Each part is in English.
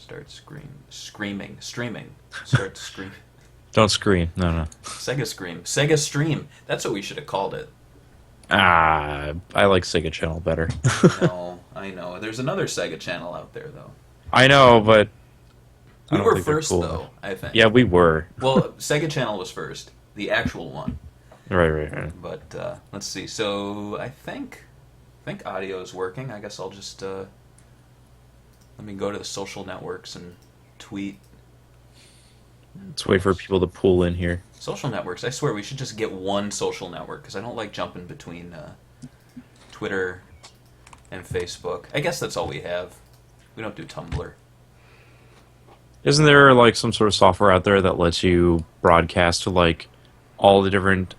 Start screaming. Streaming. Start screaming. Don't scream. No. Sega Scream. Sega Stream. That's what we should have called it. Ah, I like Sega Channel better. I know. There's another Sega channel out there, though. I know, but I We don't were think they're first, cool though, enough. I think. Yeah, we were. Well, Sega Channel was first. The actual one. Right. But, let's see. So, I think audio is working. I guess I'll just, let me go to the social networks and tweet. Let's wait for people to pull in here. Social networks. I swear we should just get one social network, because I don't like jumping between Twitter and Facebook. I guess that's all we have. We don't do Tumblr. Isn't there like some sort of software out there that lets you broadcast to like all the different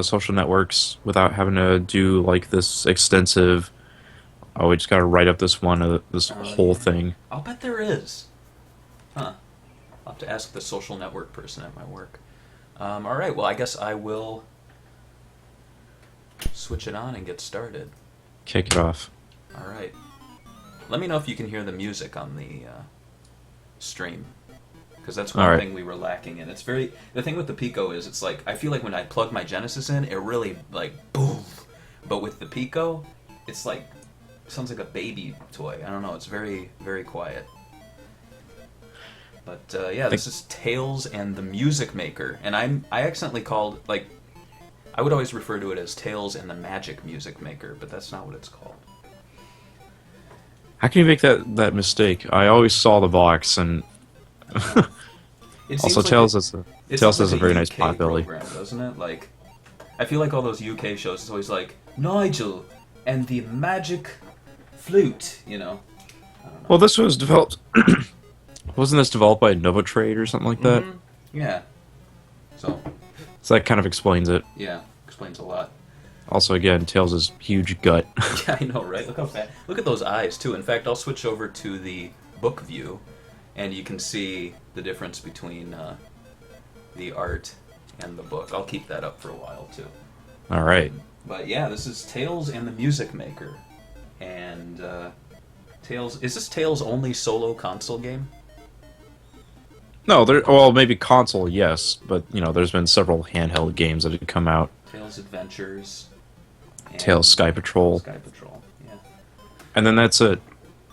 social networks without having to do like this extensive? Oh, we just got to write up this whole thing. I'll bet there is. Huh. I'll have to ask the social network person at my work. All right. Well, I guess I will switch it on and get started. Kick it off. All right. Let me know if you can hear the music on the stream, because that's one thing we were lacking in. It's very the thing with the Pico is it's like I feel like when I plug my Genesis in, it really like boom, but with the Pico, it's like sounds like a baby toy. I don't know. It's very very quiet. But yeah, this is Tales and the Music Maker, and I accidentally called like I would always refer to it as Tales and the Magic Music Maker, but that's not what it's called. How can you make that mistake? I always saw the box, and also like Tales has a very nice UK potbelly, program, doesn't it? Like, I feel like all those UK shows, it's always like Nigel and the Magic Flute, you know. I don't know. Well, this was developed. Wasn't this developed by Novotrade or something like that? Mm-hmm. Yeah. So that kind of explains it. yeah, explains a lot. Also, again, Tails' huge gut. Yeah, I know, right? Look how fat. Look at those eyes too. In fact, I'll switch over to the book view, and you can see the difference between the art and the book. I'll keep that up for a while too. All right. But yeah, this is Tales and the Music Maker, and Tales. Is this Tales' only solo console game? No, well, maybe console, yes, but you know, there's been several handheld games that have come out. Tales Adventures. And Tales Sky Patrol. Sky Patrol, yeah. And then that's it.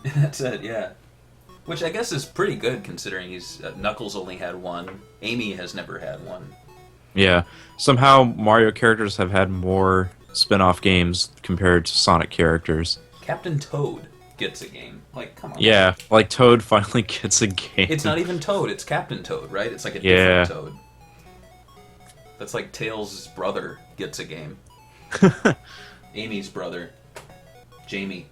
That's it, yeah. Which I guess is pretty good considering Knuckles only had one. Amy has never had one. Yeah. Somehow Mario characters have had more spin-off games compared to Sonic characters. Captain Toad gets a game. Like, come on. Yeah, like Toad finally gets a game. It's not even Toad, it's Captain Toad, right? It's like a different Toad. That's like Tails' brother gets a game. Amy's brother, Jamie.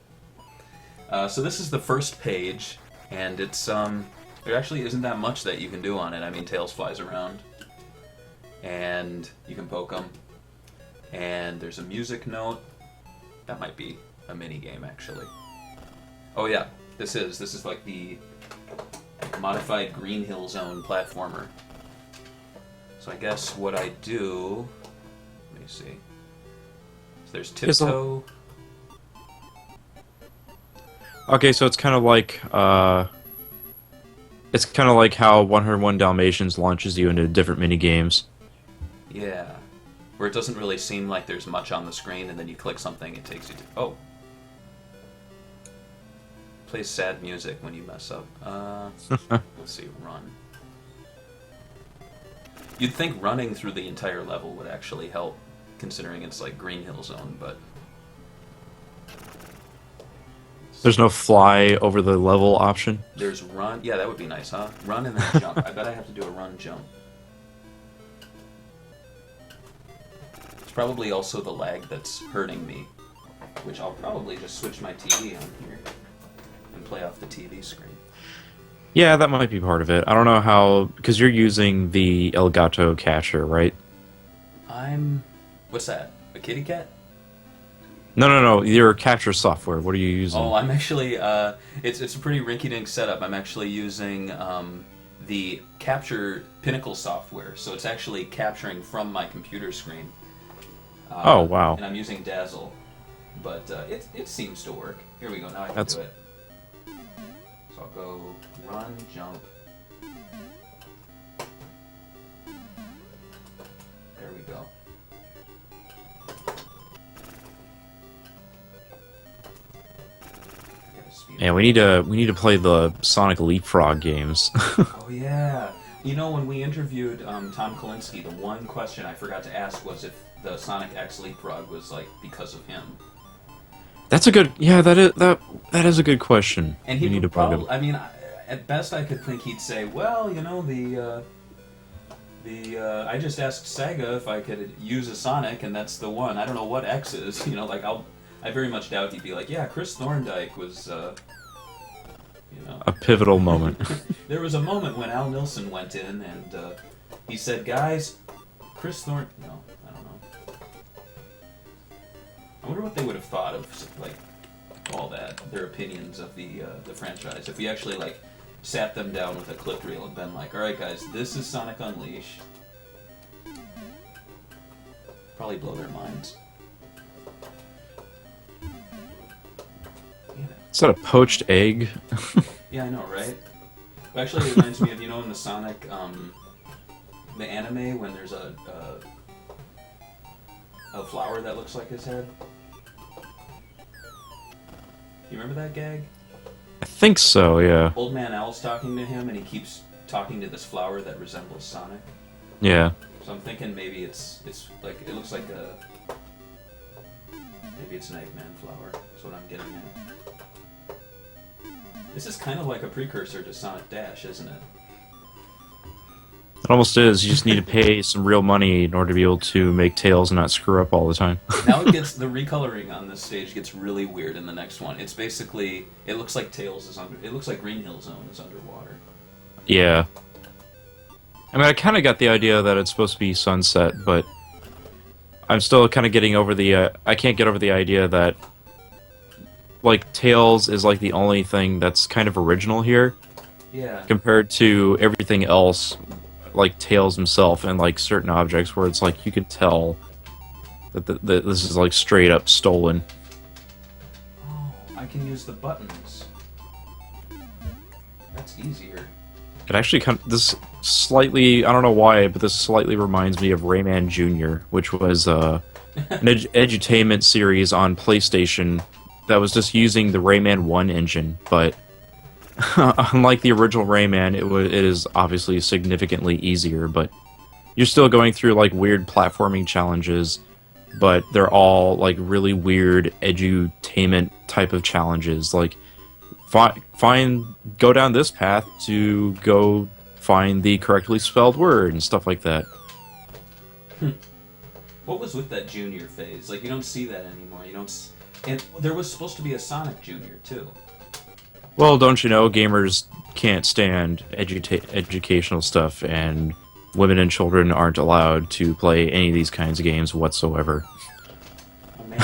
So this is the first page, and it's there actually isn't that much that you can do on it. I mean, Tails flies around, and you can poke him, and there's a music note. That might be a mini game, actually. Oh yeah, this is like the modified Green Hill Zone platformer. So I guess what I do, let me see. So there's Tiptoe. Okay, so it's kind of like how 101 Dalmatians launches you into different mini games. Yeah, where it doesn't really seem like there's much on the screen, and then you click something, it takes you to plays sad music when you mess up. Let's see, run. You'd think running through the entire level would actually help, considering it's like Green Hill Zone, but there's no fly over the level option. There's run. Yeah, that would be nice, huh? Run and then jump. I bet I have to do a run jump. It's probably also the lag that's hurting me, which I'll probably just switch my TV on here and play off the TV screen. Yeah, that might be part of it. I don't know how, because you're using the Elgato catcher, right? What's that? A kitty cat? No. Your capture software. What are you using? Oh, I'm actually. It's a pretty rinky-dink setup. I'm actually using the Capture Pinnacle software, so it's actually capturing from my computer screen. Oh wow! And I'm using Dazzle, but it seems to work. Here we go. Now I can do it. So So I'll go run, jump. There we go. Yeah, we need to play the Sonic Leapfrog games. Oh yeah. You know, when we interviewed Tom Kalinske, the one question I forgot to ask was if the Sonic X Leapfrog was like because of him. That's a good. Yeah, that is a good question. And he would probably. I mean, at best, I could think he'd say, "Well, you know, I just asked Sega if I could use a Sonic, and that's the one. I don't know what X is. You know, like I very much doubt he'd be like, yeah, Chris Thorndike was, you know, a pivotal moment. There was a moment when Al Nilsson went in and he said, guys, Chris Thorn. No, I don't know. I wonder what they would have thought of like all that, their opinions of the franchise. If we actually like sat them down with a clip reel and been like, all right, guys, this is Sonic Unleashed. Probably blow their minds. Is that a poached egg? Yeah, I know, right? Actually, it reminds me of, you know, in the Sonic, the anime, when there's a flower that looks like his head. You remember that gag? I think so, yeah. Old Man Owl's talking to him, and he keeps talking to this flower that resembles Sonic. Yeah. So I'm thinking maybe it's like, it looks like maybe it's an Eggman flower. That's what I'm getting at. This is kind of like a precursor to Sonic Dash, isn't it? It almost is. You just need to pay some real money in order to be able to make Tails and not screw up all the time. Now it gets, the recoloring on this stage gets really weird in the next one. It's basically, it looks like Tails is under, it looks like Green Hill Zone is underwater. Yeah. I mean, I kind of got the idea that it's supposed to be Sunset, but I'm still kind of getting over the, I can't get over the idea that, like, Tails is, like, the only thing that's kind of original here. Yeah. Compared to everything else, like Tails himself and, like, certain objects where it's, like, you could tell that this is, like, straight up stolen. Oh, I can use the buttons. That's easier. It actually kind of, this slightly, I don't know why, but this slightly reminds me of Rayman Jr., which was an edutainment series on PlayStation that was just using the Rayman 1 engine, but unlike the original Rayman, it is obviously significantly easier, but you're still going through like weird platforming challenges, but they're all like really weird edutainment type of challenges, like go down this path to go find the correctly spelled word and stuff like that. What was with that Junior phase? Like, you don't see that anymore. And there was supposed to be a Sonic Junior, too. Well, don't you know, gamers can't stand educational stuff, and women and children aren't allowed to play any of these kinds of games whatsoever. Oh, man.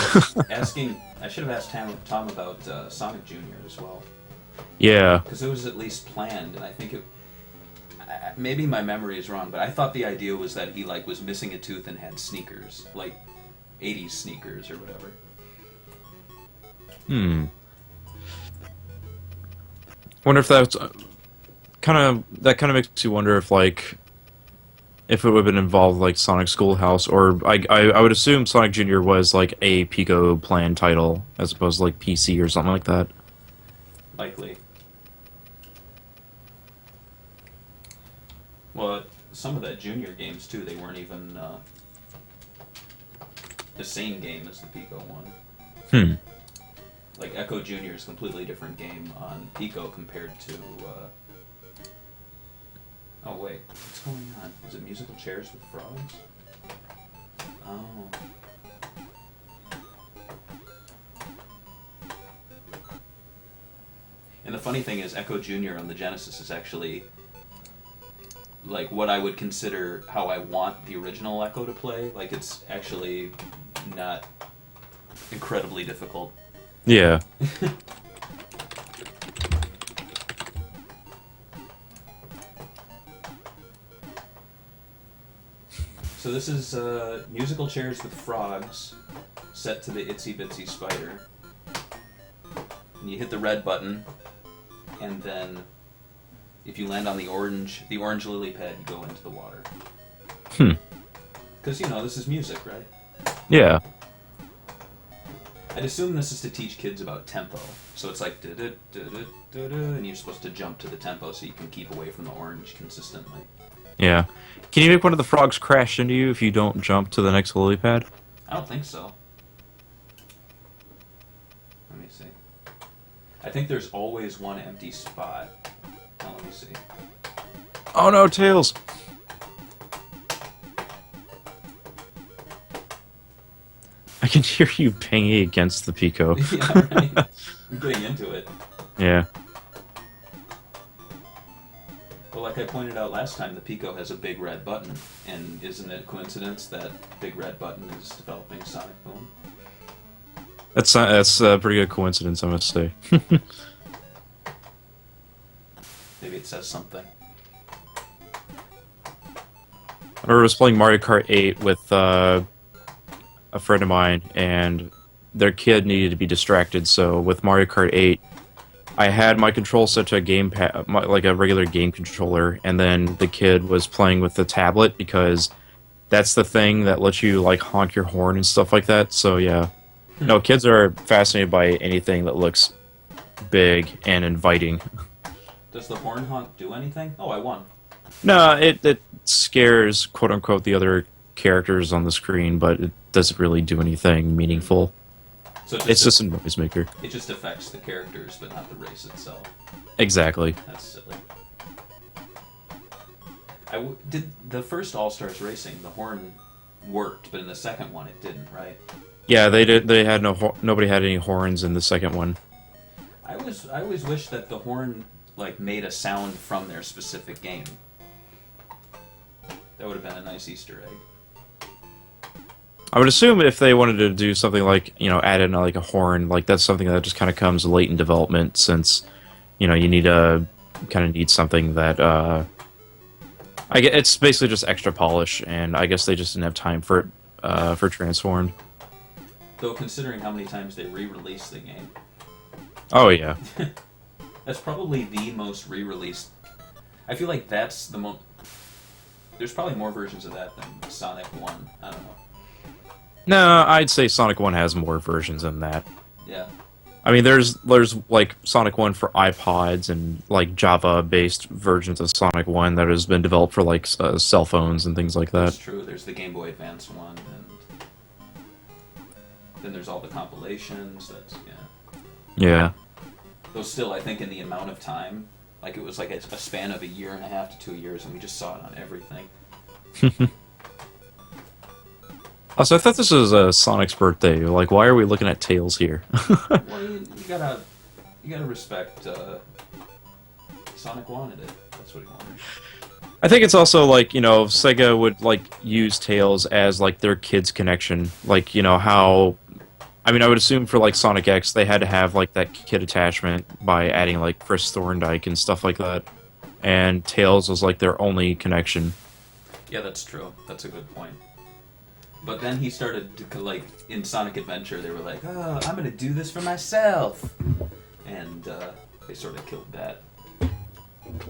I should have asked Tom about Sonic Junior as well. Yeah. Because it was at least planned, and I think maybe my memory is wrong, but I thought the idea was that he, like, was missing a tooth and had sneakers. Like, 80s sneakers or whatever. Wonder if that's kind of makes you wonder if like if it would have been involved like Sonic Schoolhouse, or I would assume Sonic Jr. was like a Pico plan title as opposed to like PC or something like that. Likely. Well, some of that Junior games too, they weren't even the same game as the Pico one. Like, Echo Jr. is a completely different game on Pico compared to, Oh, wait. What's going on? Is it musical chairs with frogs? Oh. And the funny thing is, Echo Jr. on the Genesis is actually, like, what I would consider how I want the original Echo to play. Like, it's actually not incredibly difficult. Yeah. So this is musical chairs with frogs set to the Itsy Bitsy Spider. And you hit the red button, and then if you land on the orange lily pad, you go into the water. Because, this is music, right? Yeah. I'd assume this is to teach kids about tempo. So it's like da-da-da-da-da-da, and you're supposed to jump to the tempo so you can keep away from the orange consistently. Yeah. Can you make one of the frogs crash into you if you don't jump to the next lily pad? I don't think so. Let me see. I think there's always one empty spot. Now, let me see. Oh no, Tails! I can hear you banging against the Pico. Yeah, right. I'm getting into it. Yeah. Well, like I pointed out last time, the Pico has a big red button, and isn't it a coincidence that big red button is developing Sonic Boom? That's a pretty good coincidence, I must say. Maybe it says something. I was playing Mario Kart 8 with a friend of mine, and their kid needed to be distracted, so with Mario Kart 8, I had my control set to a gamepad, like a regular game controller, and then the kid was playing with the tablet because that's the thing that lets you like honk your horn and stuff like that. So yeah, no, kids are fascinated by anything that looks big and inviting. Does the horn honk do anything? Oh, I won. No, it scares quote unquote the other characters on the screen, but it doesn't really do anything meaningful. So it's just a noisemaker. It just affects the characters, but not the race itself. Exactly. That's silly. Did the first All-Stars Racing, the horn worked, but in the second one it didn't, right? Yeah, they did. They had nobody had any horns in the second one. I always wish that the horn like made a sound from their specific game. That would have been a nice Easter egg. I would assume if they wanted to do something like, add in like a horn, like that's something that just kind of comes late in development, since, you need something that, I get it's basically just extra polish, and I guess they just didn't have time for it, for Transformed. Though considering how many times they re-released the game. Oh yeah. That's probably the most re-released. I feel like that's the most. There's probably more versions of that than Sonic 1. I don't know. No, I'd say Sonic 1 has more versions than that. Yeah. I mean, there's like Sonic 1 for iPods and like Java-based versions of Sonic 1 that has been developed for like cell phones and things like that. That's true. There's the Game Boy Advance one, and then there's all the compilations. That's Yeah. Though still, I think in the amount of time, like it was like a span of 1.5 years to 2 years, and we just saw it on everything. Also, I thought this was Sonic's birthday. Like, why are we looking at Tails here? Well, you gotta respect. Sonic wanted it. That's what he wanted. I think it's also like, Sega would like use Tails as like their kids' connection. Like, how. I mean, I would assume for like Sonic X, they had to have like that kid attachment by adding like Chris Thorndike and stuff like that. And Tails was like their only connection. Yeah, that's true. That's a good point. But then he started to, like, in Sonic Adventure, they were like, oh, I'm gonna do this for myself. And they sort of killed that.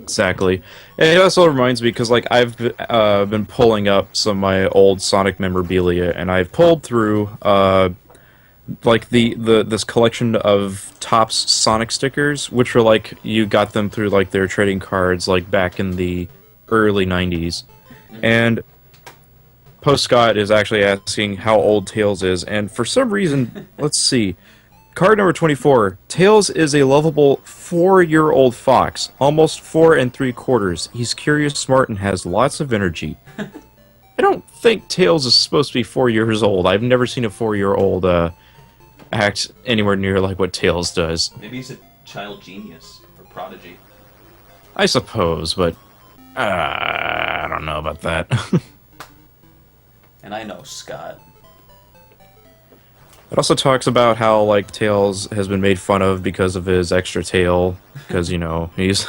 Exactly. And it also reminds me, because like I've been pulling up some of my old Sonic memorabilia, and I've pulled through like this collection of Topps Sonic stickers, which were like, you got them through like their trading cards like back in the early 90s. Mm-hmm. And Post Scott is actually asking how old Tails is, and for some reason, let's see. Card number 24. Tails is a lovable 4-year-old fox, almost 4 3/4. He's curious, smart, and has lots of energy. I don't think Tails is supposed to be 4 years old. I've never seen a 4-year-old act anywhere near like what Tails does. Maybe he's a child genius or prodigy. I suppose, but I don't know about that. And I know Scott. It also talks about how like Tails has been made fun of because of his extra tail, because he's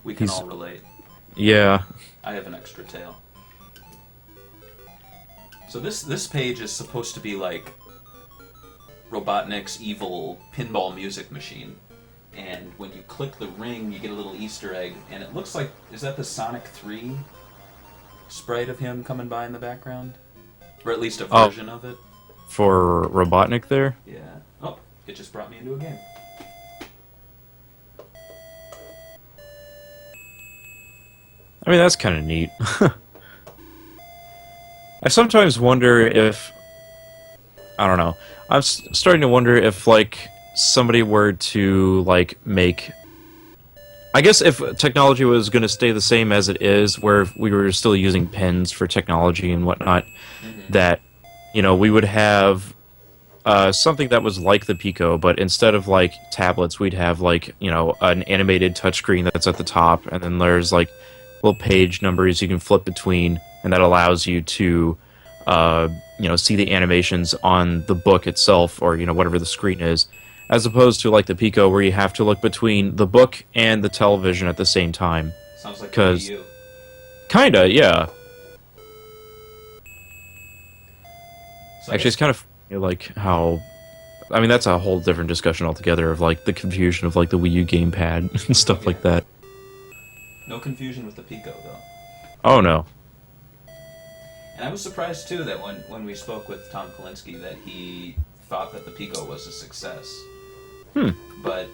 We can all relate. Yeah. I have an extra tail. So this page is supposed to be like Robotnik's evil pinball music machine. and when you click the ring, you get a little Easter egg, and it looks like, is that the Sonic 3 sprite of him coming by in the background? Or at least a version of it? For Robotnik there? Yeah. Oh, it just brought me into a game. I mean, that's kind of neat. I sometimes wonder if... I don't know. I'm starting to wonder if, like, somebody were to, like, make... I guess if technology was going to stay the same as it is, where if we were still using pens for technology and whatnot, that, you know, we would have something that was like the Pico, but instead of, like, tablets, we'd have, like, you know, an animated touchscreen that's at the top, and then there's, like, little page numbers you can flip between, and that allows you to, you know, see the animations on the book itself, or, you know, whatever the screen is, as opposed to, like, the Pico, where you have to look between the book and the television at the same time. Sounds like the Wii U. Kinda, yeah. So Actually, it's kind of like how... I mean, that's a whole different discussion altogether of, like, the confusion of, like, the Wii U gamepad and stuff like that. No confusion with the Pico, though. Oh, no. And I was surprised, too, that when we spoke with Tom Kalinske, that he thought that the Pico was a success. But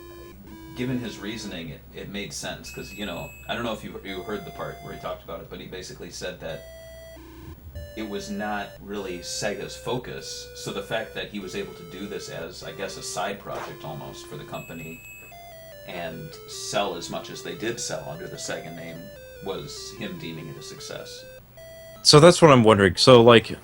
given his reasoning, it made sense, because, you know, I don't know if you heard the part where he talked about it, but he basically said that it was not really Sega's focus, so the fact that he was able to do this as, I guess, a side project almost for the company, and sell as much as they did sell under the Sega name, was him deeming it a success. So that's what I'm wondering. So, like,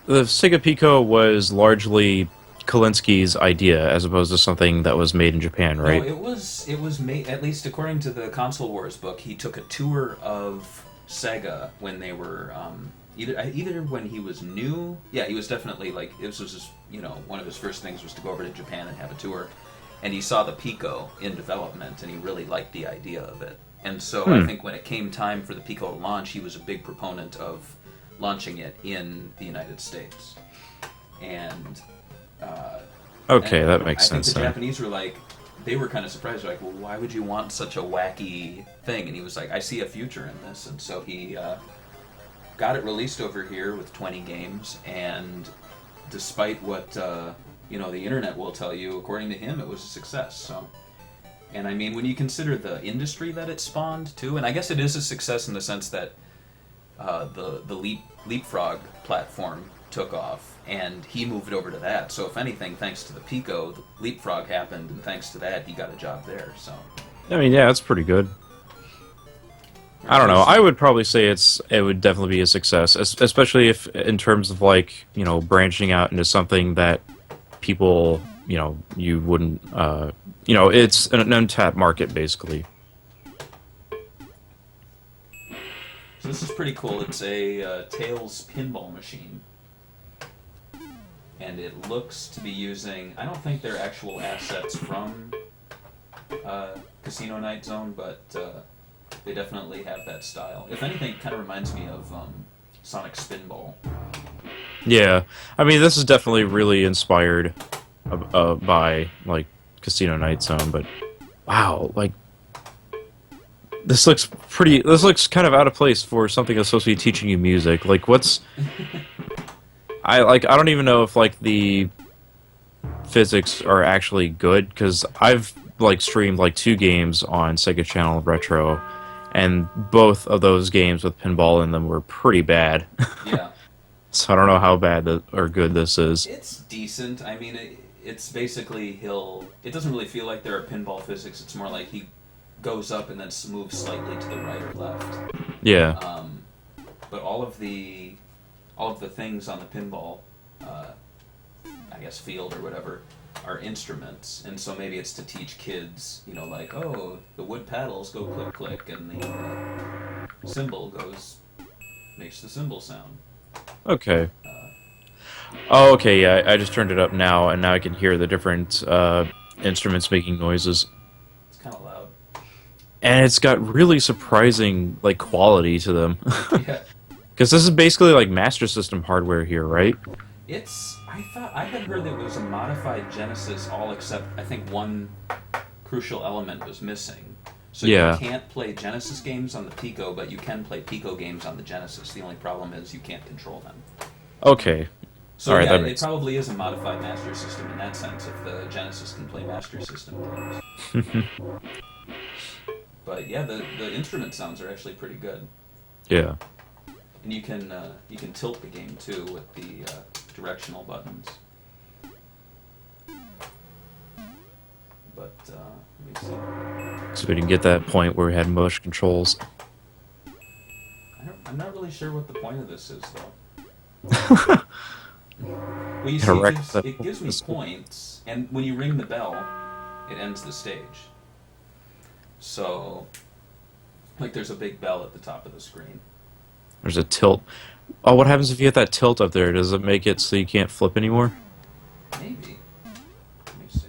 the SEGA Pico was largely Kalinsky's idea, as opposed to something that was made in Japan, right? No, it was made, at least according to the Console Wars book, he took a tour of Sega when they were, either when he was new, yeah, he was definitely, like, this was just, you know, one of his first things was to go over to Japan and have a tour. And he saw the Pico in development, and he really liked the idea of it. And so I think when it came time for the Pico to launch, he was a big proponent of launching it in the United States. And okay, that makes sense. I think the then. Japanese were like, they were kind of surprised. They're like, well, why would you want such a wacky thing? And he was like, I see a future in this. And so he got it released over here with 20 games, and despite what you know, the internet will tell you, according to him, it was a success. So, and I mean, when you consider the industry that it spawned too, and I guess it is a success in the sense that the Leapfrog platform took off, and he moved over to that. So, if anything, thanks to the Pico, the Leapfrog happened, and thanks to that, he got a job there. So, I mean, yeah, that's pretty good. I don't know. I would probably say it would definitely be a success, especially if, in terms of, like, you know, branching out into something that people, you know, you wouldn't, you know, it's an untapped market, basically. So this is pretty cool. It's a Tails pinball machine. And it looks to be using, I don't think they're actual assets from Casino Night Zone, but they definitely have that style. If anything, it kind of reminds me of Sonic Spinball. Yeah, I mean, this is definitely really inspired by, like, Casino Night Zone, but wow, like, this looks kind of out of place for something that's supposed to be teaching you music. Like, what's... I don't even know if, like, the physics are actually good, because I've, like, streamed, like, 2 games on Sega Channel Retro, and both of those games with pinball in them were pretty bad. Yeah. So I don't know how bad or good this is. It's decent. I mean, it's basically it doesn't really feel like there are pinball physics. It's more like he goes up and then moves slightly to the right or left. Yeah. But all of the things on the pinball, I guess field or whatever, are instruments, and so maybe it's to teach kids, you know, like, oh, the wood paddles go click click, and the cymbal makes the cymbal sound. Okay. Oh, okay, yeah, I just turned it up now, and now I can hear the different instruments making noises. It's kind of loud. And it's got really surprising, like, quality to them. Yeah. Because this is basically, like, Master System hardware here, right? I had heard that it was a modified Genesis, all except, I think, one crucial element was missing. So Yeah. you can't play Genesis games on the Pico, but you can play Pico games on the Genesis. The only problem is you can't control them. Okay. So All right, yeah, that it makes probably is a modified Master System in that sense, if the Genesis can play Master System games. But yeah, the instrument sounds are actually pretty good. Yeah. And you can tilt the game too with the directional buttons. But let me see. So we didn't get that point where we had motion controls. I'm not really sure what the point of this is though. Well, you see, it gives me points, and when you ring the bell, it ends the stage. So, like, there's a big bell at the top of the screen. There's a tilt. Oh, what happens if you hit that tilt up there? Does it make it so you can't flip anymore? Maybe. Let me see.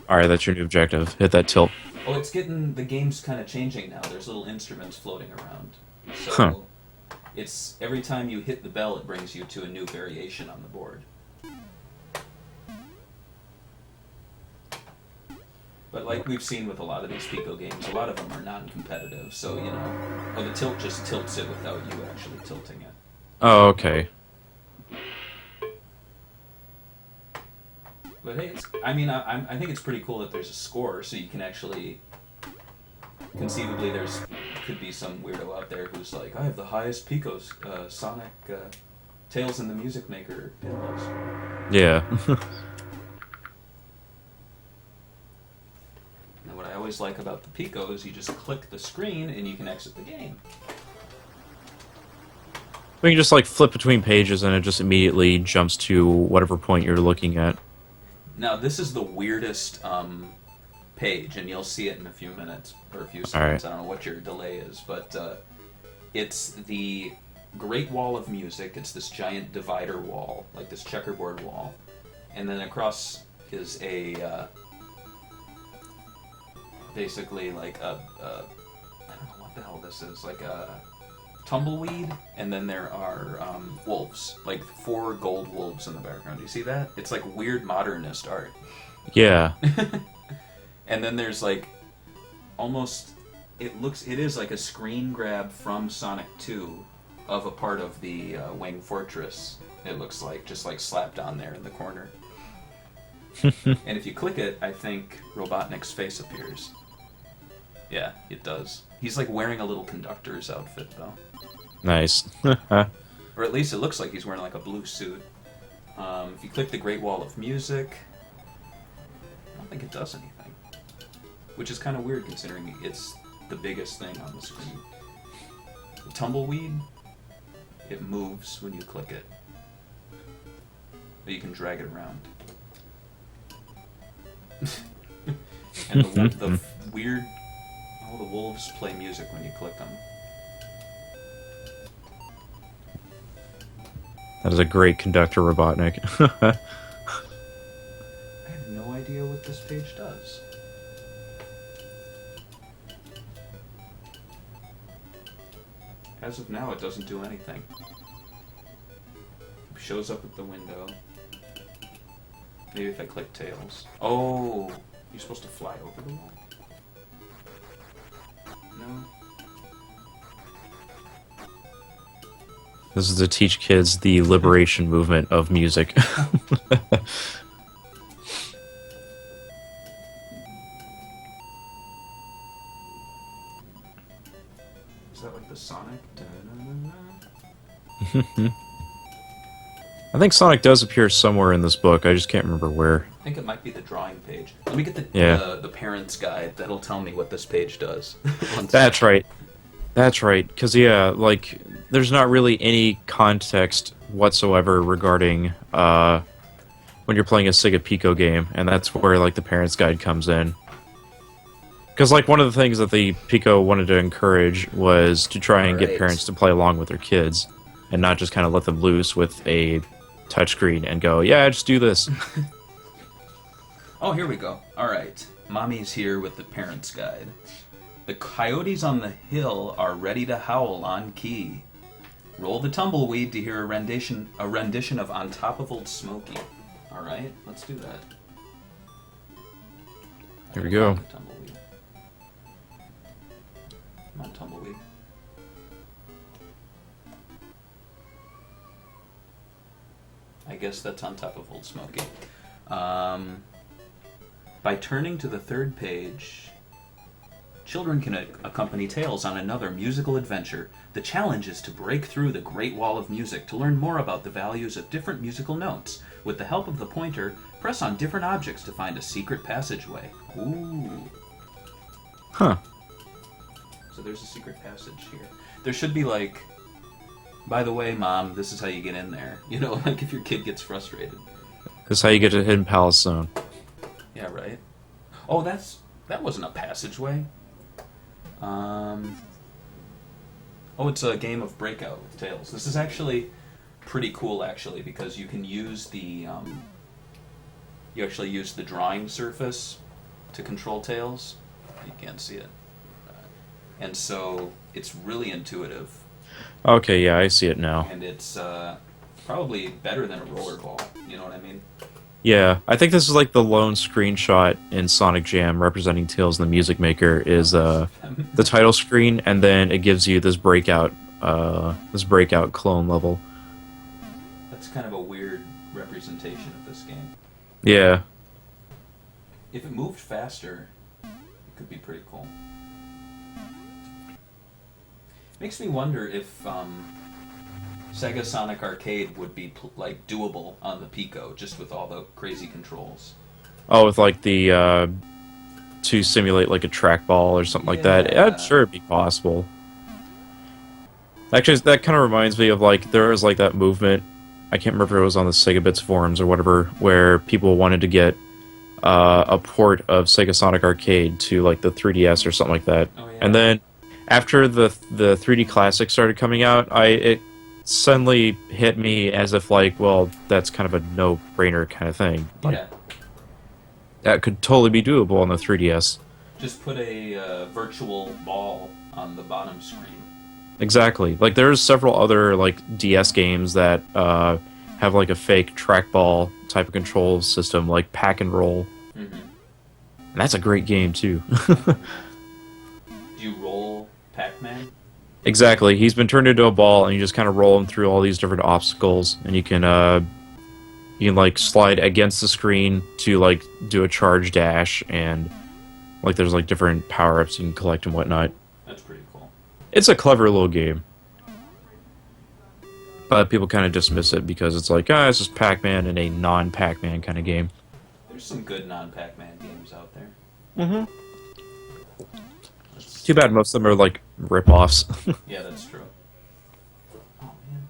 Alright, that's your new objective. Hit that tilt. Oh, the game's kind of changing now. There's little instruments floating around. So, it's every time you hit the bell, it brings you to a new variation on the board. But like we've seen with a lot of these Pico games, a lot of them are non-competitive, so, the tilt just tilts it without you actually tilting it. Oh, okay. But hey, I think it's pretty cool that there's a score, so you can actually, conceivably could be some weirdo out there who's like, I have the highest Pico's Sonic Tales in the Music Maker pin list. Yeah. And what I always like about the Pico is you just click the screen and you can exit the game. We can just like flip between pages and it just immediately jumps to whatever point you're looking at. Now this is the weirdest page, and you'll see it in a few minutes or a few seconds. Right. I don't know what your delay is, but it's the Great Wall of Music. It's this giant divider wall, like this checkerboard wall, and then across is a basically like I don't know what the hell this is, like a tumbleweed, and then there are wolves, like 4 gold wolves in the background. Do you see that? It's like weird modernist art. Yeah. And then there's like almost it is like a screen grab from Sonic 2 of a part of the Wing Fortress. It looks like just like slapped on there in the corner. And if you click it, I think Robotnik's face appears. Yeah, it does. He's like wearing a little conductor's outfit though. Nice. Or at least it looks like he's wearing like a blue suit. If you click the Great Wall of Music, I don't think it does anything. Which is kind of weird considering it's the biggest thing on the screen. The tumbleweed, it moves when you click it. But you can drag it around. And the weird... Oh, the wolves play music when you click them. That is a great conductor, Robotnik. I have no idea what this page does. As of now, it doesn't do anything. It shows up at the window. Maybe if I click Tails. Oh, you're supposed to fly over the wall? No? This is to teach kids the liberation movement of music. Is that like the Sonic? I think Sonic does appear somewhere in this book. I just can't remember where. I think it might be the drawing page. Let me get the parent's guide. That'll tell me what this page does. That's right. That's right. Because, yeah, like, there's not really any context whatsoever regarding when you're playing a SEGA Pico game, and that's where, like, the parent's guide comes in. Because, like, one of the things that the Pico wanted to encourage was to try and get parents to play along with their kids, and not just kind of let them loose with a touchscreen and go, yeah, just do this. Oh, here we go. Alright. Mommy's here with the parent's guide. The coyotes on the hill are ready to howl on key. Roll the tumbleweed to hear a rendition of On Top of Old Smoky. Alright, let's do that. Here we go. Tumbleweed. Come on, Tumbleweed. I guess that's on top of Old Smoky. By turning to the third page, children can accompany Tails on another musical adventure. The challenge is to break through the Great Wall of Music to learn more about the values of different musical notes. With the help of the pointer, press on different objects to find a secret passageway. Ooh. Huh. So there's a secret passage here. There should be like, by the way, Mom, this is how you get in there. You know, like if your kid gets frustrated. This is how you get to Hidden Palace Zone. Yeah, right. Oh, that wasn't a passageway. Oh, it's a game of Breakout with Tails. This is actually pretty cool, actually, because you can use the you actually use the drawing surface to control Tails. You can't see it, and so it's really intuitive. Okay, yeah, I see it now. And it's probably better than a rollerball. You know what I mean? Yeah, I think this is like the lone screenshot in Sonic Jam representing Tails and the Music Maker is the title screen, and then it gives you this breakout clone level. That's kind of a weird representation of this game. Yeah. If it moved faster, it could be pretty cool. Makes me wonder if Sega Sonic Arcade would be like doable on the Pico, just with all the crazy controls. Oh, with like the to simulate like a trackball or something like that. Yeah, sure, it'd be possible. Actually, that kind of reminds me of like there was like that movement. I can't remember if it was on the SEGAbits forums or whatever, where people wanted to get a port of Sega Sonic Arcade to like the 3DS or something like that. Oh, yeah. And then after the 3D Classic started coming out, it suddenly hit me as if like, well, that's kind of a no-brainer kind of thing. Like, Yeah. that could totally be doable on the 3DS. Just put a virtual ball on the bottom screen. Exactly. Like there's several other like DS games that have like a fake trackball type of control system, like Pack and Roll. Mm-hmm. And that's a great game too. Do you roll Pac-Man? Exactly. He's been turned into a ball, and you just kind of roll him through all these different obstacles, and you can like slide against the screen to like do a charge dash, and like there's like different power-ups you can collect and whatnot. That's pretty cool. It's a clever little game, but people kind of dismiss it because it's like, it's just Pac-Man and a non-Pac-Man kind of game. There's some good non-Pac-Man games out there. Mm-hmm. Too bad most of them are like rip-offs. Yeah, that's true. Oh, man.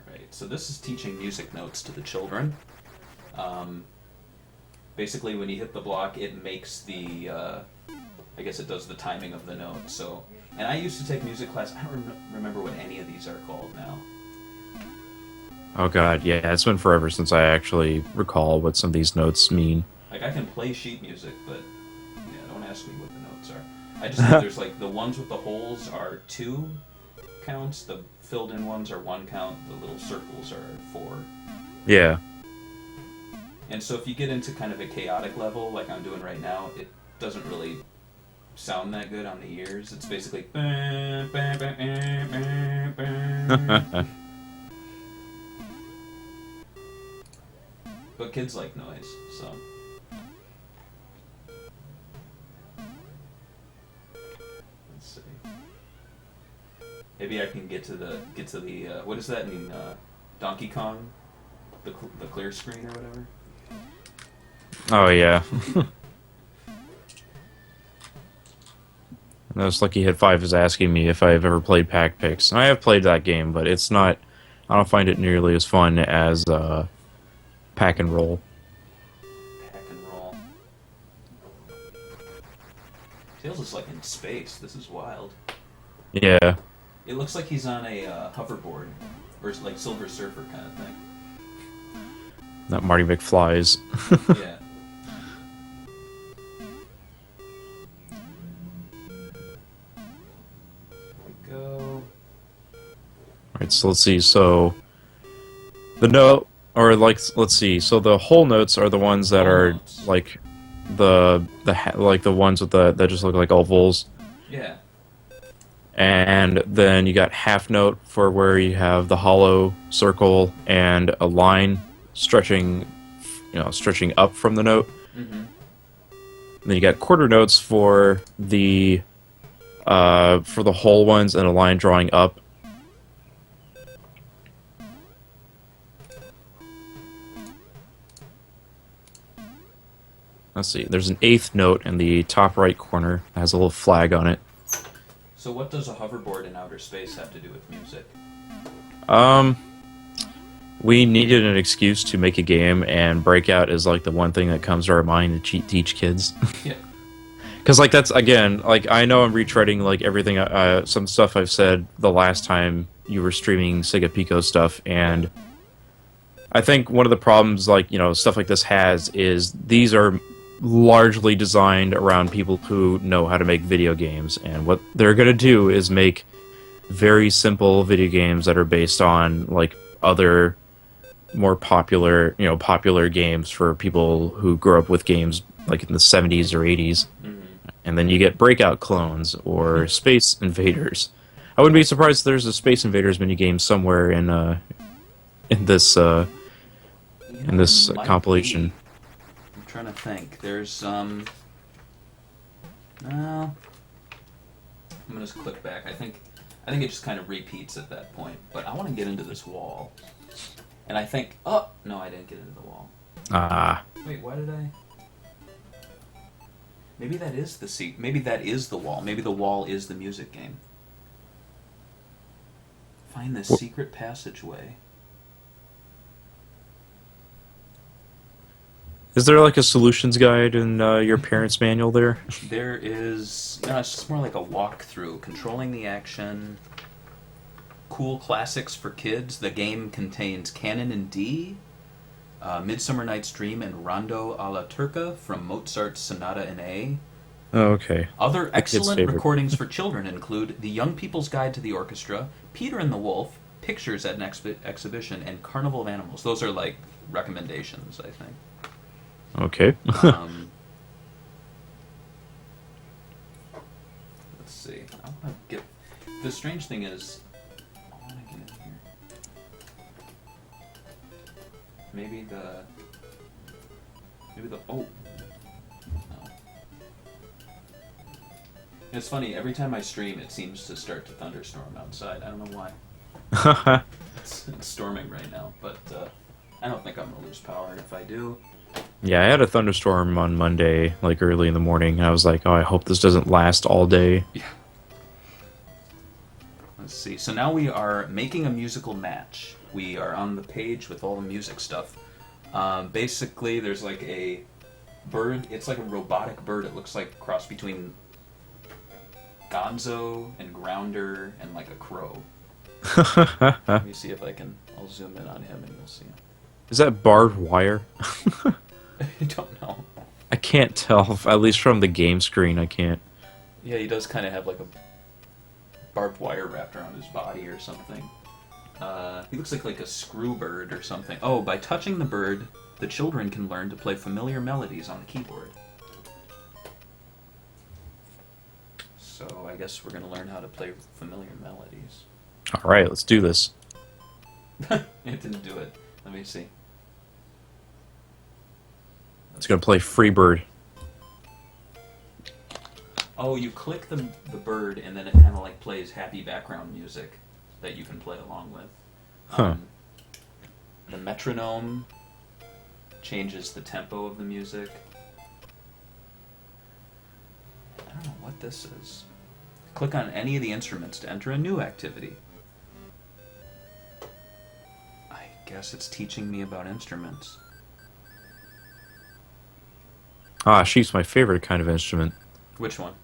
Alright, so this is teaching music notes to the children. Basically, when you hit the block, it makes the, I guess it does the timing of the note, so... And I used to take music class, I don't remember what any of these are called now. Oh god, yeah, it's been forever since I actually recall what some of these notes mean. Like, I can play sheet music, but, yeah, don't ask me what the notes are. I just know there's, like, the ones with the holes are 2 counts, the filled-in ones are 1 count, the little circles are 4. Yeah. And so if you get into kind of a chaotic level, like I'm doing right now, it doesn't really sound that good on the ears. It's basically... But kids like noise, so... Let's see. Maybe I can get to the what does that mean? Donkey Kong? The clear screen or whatever? Oh, yeah. Those Lucky Hit 5 is asking me if I've ever played Pac Pix. I have played that game, but it's not... I don't find it nearly as fun as Pack and Roll. Pack and Roll. Tails is like in space. This is wild. Yeah. It looks like he's on a hoverboard. Or like Silver Surfer kind of thing. Not Marty McFly's. Yeah. Alright, so let's see. So, the note or like, let's see. So the whole notes are the ones that Whole are notes. like like the ones with the that just look like ovals. Yeah. And then you got half note for where you have the hollow circle and a line stretching, stretching up from the note. Mm-hmm. And then you got quarter notes for the whole ones and a line drawing up. Let's see. There's an eighth note in the top right corner. It has a little flag on it. So what does a hoverboard in outer space have to do with music? Um, we needed an excuse to make a game, and Breakout is like the one thing that comes to our mind to teach kids. Yeah. Because like that's again, like I know I'm retreading like everything, some stuff I've said the last time you were streaming SEGA Pico stuff, and I think one of the problems like stuff like this has is these are largely designed around people who know how to make video games, and what they're gonna do is make very simple video games that are based on like other more popular games for people who grew up with games like in the 70s or 80s. Mm-hmm. And then you get Breakout clones or Space Invaders. I wouldn't be surprised if there's a Space Invaders minigame somewhere in this Might compilation. be. I'm trying to think. There's no. I'm gonna just click back. I think it just kind of repeats at that point. But I want to get into this wall, and I think, oh no, I didn't get into the wall. Ah, Wait, why did I? Maybe that is the seat. Maybe that is the wall. Maybe the wall is the music game. Find the secret passageway. is there like a solutions guide in your parents' manual there? There is. No, it's just more like a walkthrough. Controlling the action. Cool classics for kids. The game contains Canon in D, Midsummer Night's Dream, and Rondo alla Turca from Mozart's Sonata in A. Oh, okay. Other The kid's excellent favorite. recordings for children include The Young People's Guide to the Orchestra, Peter and the Wolf, Pictures at an Exhibition, and Carnival of Animals. Those are like recommendations, I think. Okay. Um, let's see. I want to get. The strange thing is, I want to get in here. Maybe the. Oh. No. It's funny. Every time I stream, it seems to start to thunderstorm outside. I don't know why. It's storming right now, but I don't think I'm gonna lose power. And if I do, Yeah, I had a thunderstorm on Monday, like early in the morning, and I was like, oh, I hope this doesn't last all day. yeah. Let's see. So now we are making a musical match. We are on the page with all the music stuff. Basically, there's like a bird. It's like a robotic bird. It looks like a cross between Gonzo and Grounder and like a crow. Let me see if I can. I'll zoom in on him and you'll see him. Is that barbed wire? I don't know. I can't tell, at least from the game screen, I can't. Yeah, he does kind of have like a barbed wire wrapped around his body or something. He looks like a screw bird or something. Oh, by touching the bird, the children can learn to play familiar melodies on the keyboard. So I guess we're going to learn how to play familiar melodies. Alright, let's do this. It didn't do it. Let me see. It's gonna play Freebird. Oh, you click the bird and then it kind of like plays happy background music that you can play along with. Huh. The metronome changes the tempo of the music. I don't know what this is. Click on any of the instruments to enter a new activity. I guess it's teaching me about instruments. Ah, sheep's my favorite kind of instrument. Which one?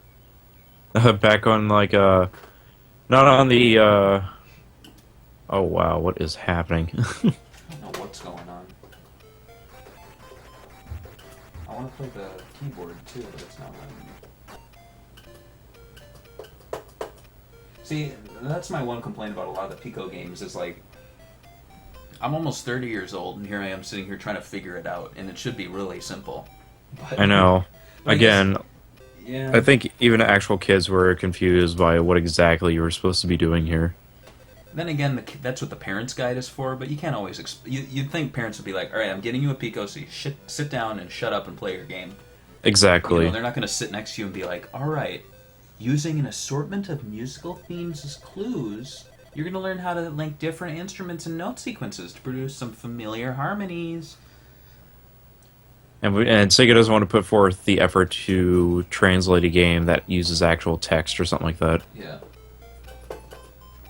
Back on, like, not on the, Oh, wow, what is happening? I don't know what's going on. I want to play the keyboard too, but it's not letting me. See, that's my one complaint about a lot of the Pico games is like, I'm almost 30 years old, and here I am sitting here trying to figure it out, and it should be really simple. But, I know. Again, yeah. I think even actual kids were confused by what exactly you were supposed to be doing here. Then again, that's what the parents' guide is for, but you can't always... You'd think parents would be like, all right, I'm getting you a Pico, so you sit down and shut up and play your game. Exactly. You know, they're not going to sit next to you and be like, all right, using an assortment of musical themes as clues, you're going to learn how to link different instruments and note sequences to produce some familiar harmonies. And Sega doesn't want to put forth the effort to translate a game that uses actual text or something like that. Yeah.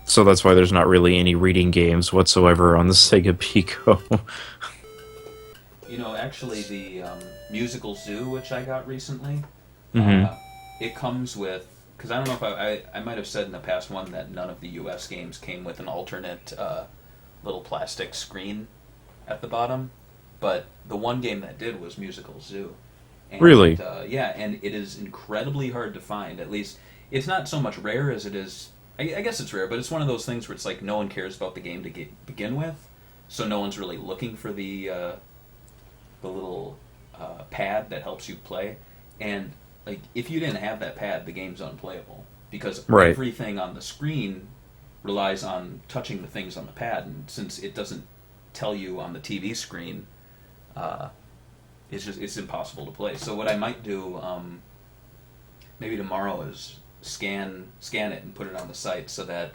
So that's why there's not really any reading games whatsoever on the SEGA Pico. You know, actually, the Musical Zoo, which I got recently, it comes with... Because I don't know if I might have said in the past one that none of the US games came with an alternate little plastic screen at the bottom. But the one game that did was Musical Zoo. And, Really? Yeah, and it is incredibly hard to find. At least, it's not so much rare as it is... I guess it's rare, but it's one of those things where it's like no one cares about the game to begin with. So no one's really looking for the little pad that helps you play. And like if you didn't have that pad, the game's unplayable. Because everything on the screen relies on touching the things on the pad. And since it doesn't tell you on the TV screen... it's impossible to play. So what I might do, maybe tomorrow, is scan it and put it on the site so that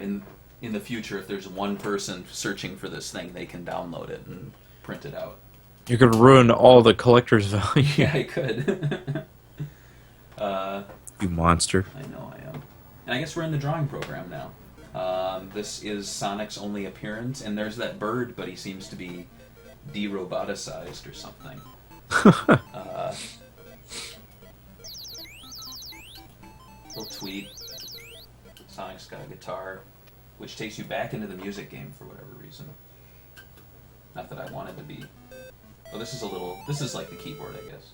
in the future, if there's one person searching for this thing, they can download it and print it out. You could ruin all the collector's value. Yeah, I could. You monster. I know I am. And I guess we're in the drawing program now. This is Sonic's only appearance, and there's that bird, but he seems to be de-roboticized or something. Little tweet. Sonic's got a guitar, which takes you back into the music game for whatever reason. Not that I wanted to be. Oh, this is like the keyboard, I guess.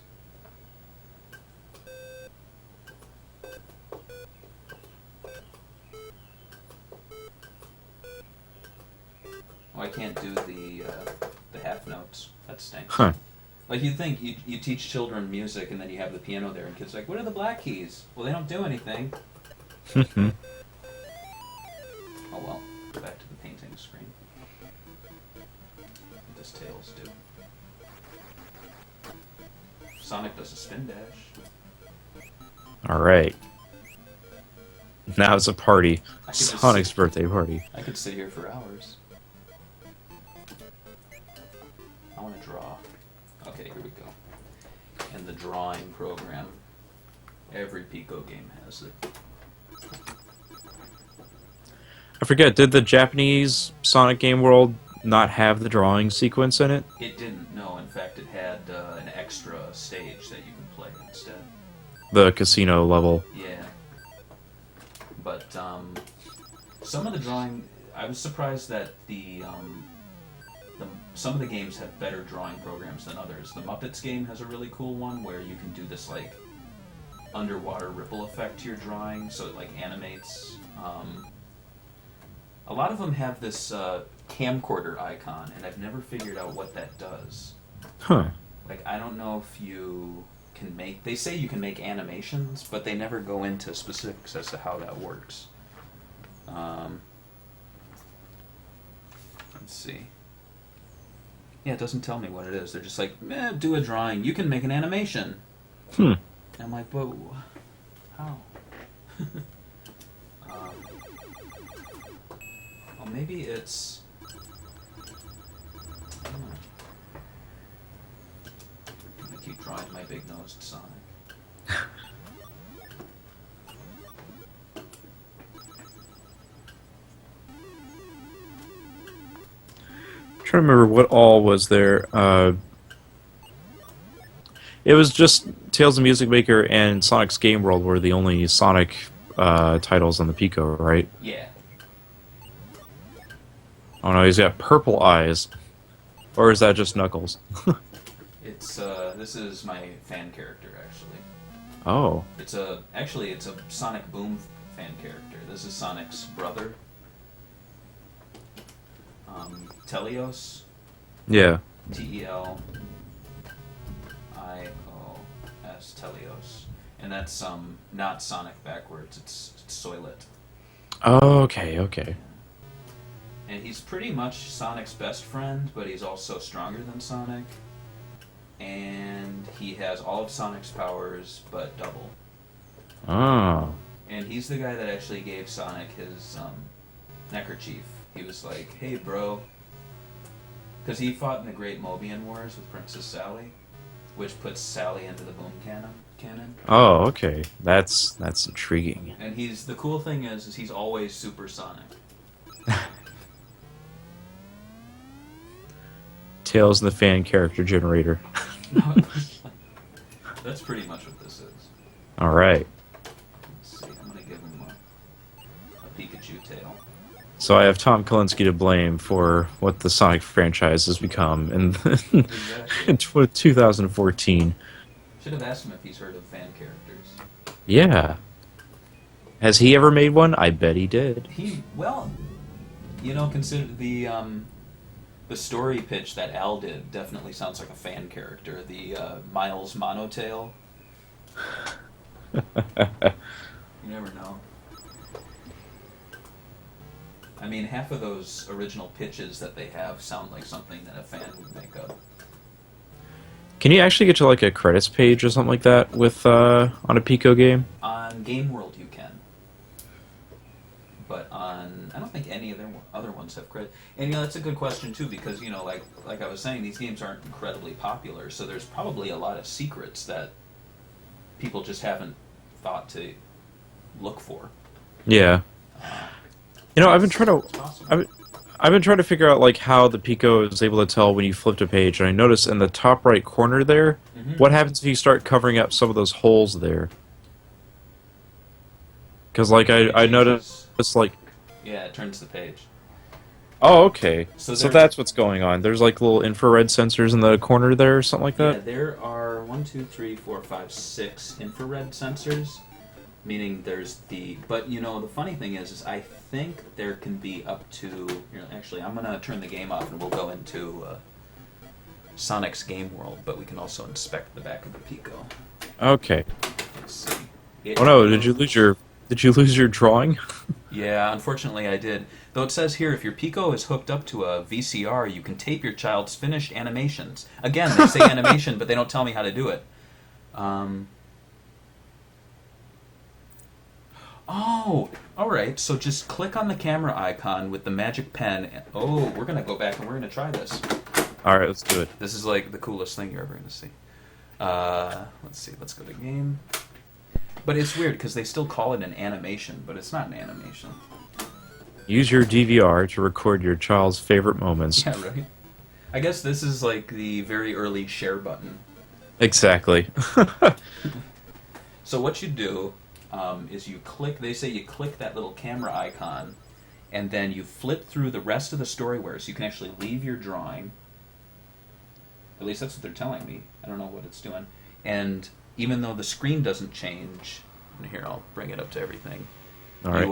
Oh, I can't do the half notes. That stinks. Huh. Like, you'd think you teach children music and then you have the piano there and kids are like, what are the black keys? Well, they don't do anything. Oh well, go back to the painting screen. What does Tails do? Sonic does a spin dash. Alright. Now it's a party. Sonic's birthday party. I could sit here for hours. I want to draw. Okay, here we go. And the drawing program. Every Pico game has it. I forget, did the Japanese Sonic Game World not have the drawing sequence in it? It didn't, no. In fact, it had an extra stage that you could play instead. The casino level. Yeah. But, some of the drawing... I was surprised that some of the games have better drawing programs than others. The Muppets game has a really cool one where you can do this, like, underwater ripple effect to your drawing, so it, like, animates. A lot of them have this camcorder icon, and I've never figured out what that does. Huh. Like, I don't know if you can make... They say you can make animations, but they never go into specifics as to how that works. Let's see. Yeah, it doesn't tell me what it is. They're just like, do a drawing. You can make an animation. And I'm like, but how? Well, maybe it's... I'm gonna keep drawing my big-nosed Sonic. I'm trying to remember what all was there. It was just Tales of Music Maker and Sonic's Game World were the only Sonic titles on the Pico, right? Yeah. Oh no, he's got purple eyes. Or is that just Knuckles? It's, this is my fan character, actually. Oh. Actually, it's a Sonic Boom fan character. This is Sonic's brother. Telios. Yeah. Telios, Telios, and that's not Sonic backwards. It's Soylent. Oh, okay. And he's pretty much Sonic's best friend, but he's also stronger than Sonic. And he has all of Sonic's powers, but double. Oh. And he's the guy that actually gave Sonic his neckerchief. He was like, "Hey, bro," because he fought in the Great Mobian Wars with Princess Sally, which puts Sally into the boom cannon. Oh, okay. That's intriguing. And the cool thing is he's always supersonic. Tails and the fan character generator. That's pretty much what this is. All right. Let's see. I'm gonna give him a Pikachu tail. So I have Tom Kalinske to blame for what the Sonic franchise has become in, in 2014. Should have asked him if he's heard of fan characters. Yeah. Has he ever made one? I bet he did. Consider the story pitch that Al did definitely sounds like a fan character. The Miles Monotail. You never know. I mean, half of those original pitches that they have sound like something that a fan would make up. Can you actually get to like a credits page or something like that with on a Pico game? On Game World you can. But I don't think any of their other ones have credit. And that's a good question too, because like I was saying, these games aren't incredibly popular, so there's probably a lot of secrets that people just haven't thought to look for. Yeah. I've been trying to figure out like how the Pico is able to tell when you flipped a page, and I noticed in the top right corner there, what happens if you start covering up some of those holes there? Because like I noticed like. Yeah, it turns the page. Oh, okay. So that's what's going on. There's like little infrared sensors in the corner there or something like that? Yeah, there are 6 infrared sensors, meaning there's but the funny thing is I think there can be up to, actually I'm going to turn the game off and we'll go into Sonic's Game World, but we can also inspect the back of the Pico. Okay. Let's see. Oh no, did you lose your drawing? Yeah, unfortunately I did. Though it says here, if your Pico is hooked up to a VCR, you can tape your child's finished animations. Again, they say animation, but they don't tell me how to do it. Oh, alright, so just click on the camera icon with the magic pen. Oh, we're going to go back and we're going to try this. Alright, let's do it. This is like the coolest thing you're ever going to see. Let's see, let's go to game. But it's weird because they still call it an animation, but it's not an animation. Use your DVR to record your child's favorite moments. Yeah, right. I guess this is like the very early share button. Exactly. So what you do is you click, they say you click that little camera icon, and then you flip through the rest of the Storyware, so you can actually leave your drawing. At least that's what they're telling me. I don't know what it's doing. And even though the screen doesn't change, and here I'll bring it up to everything. All right.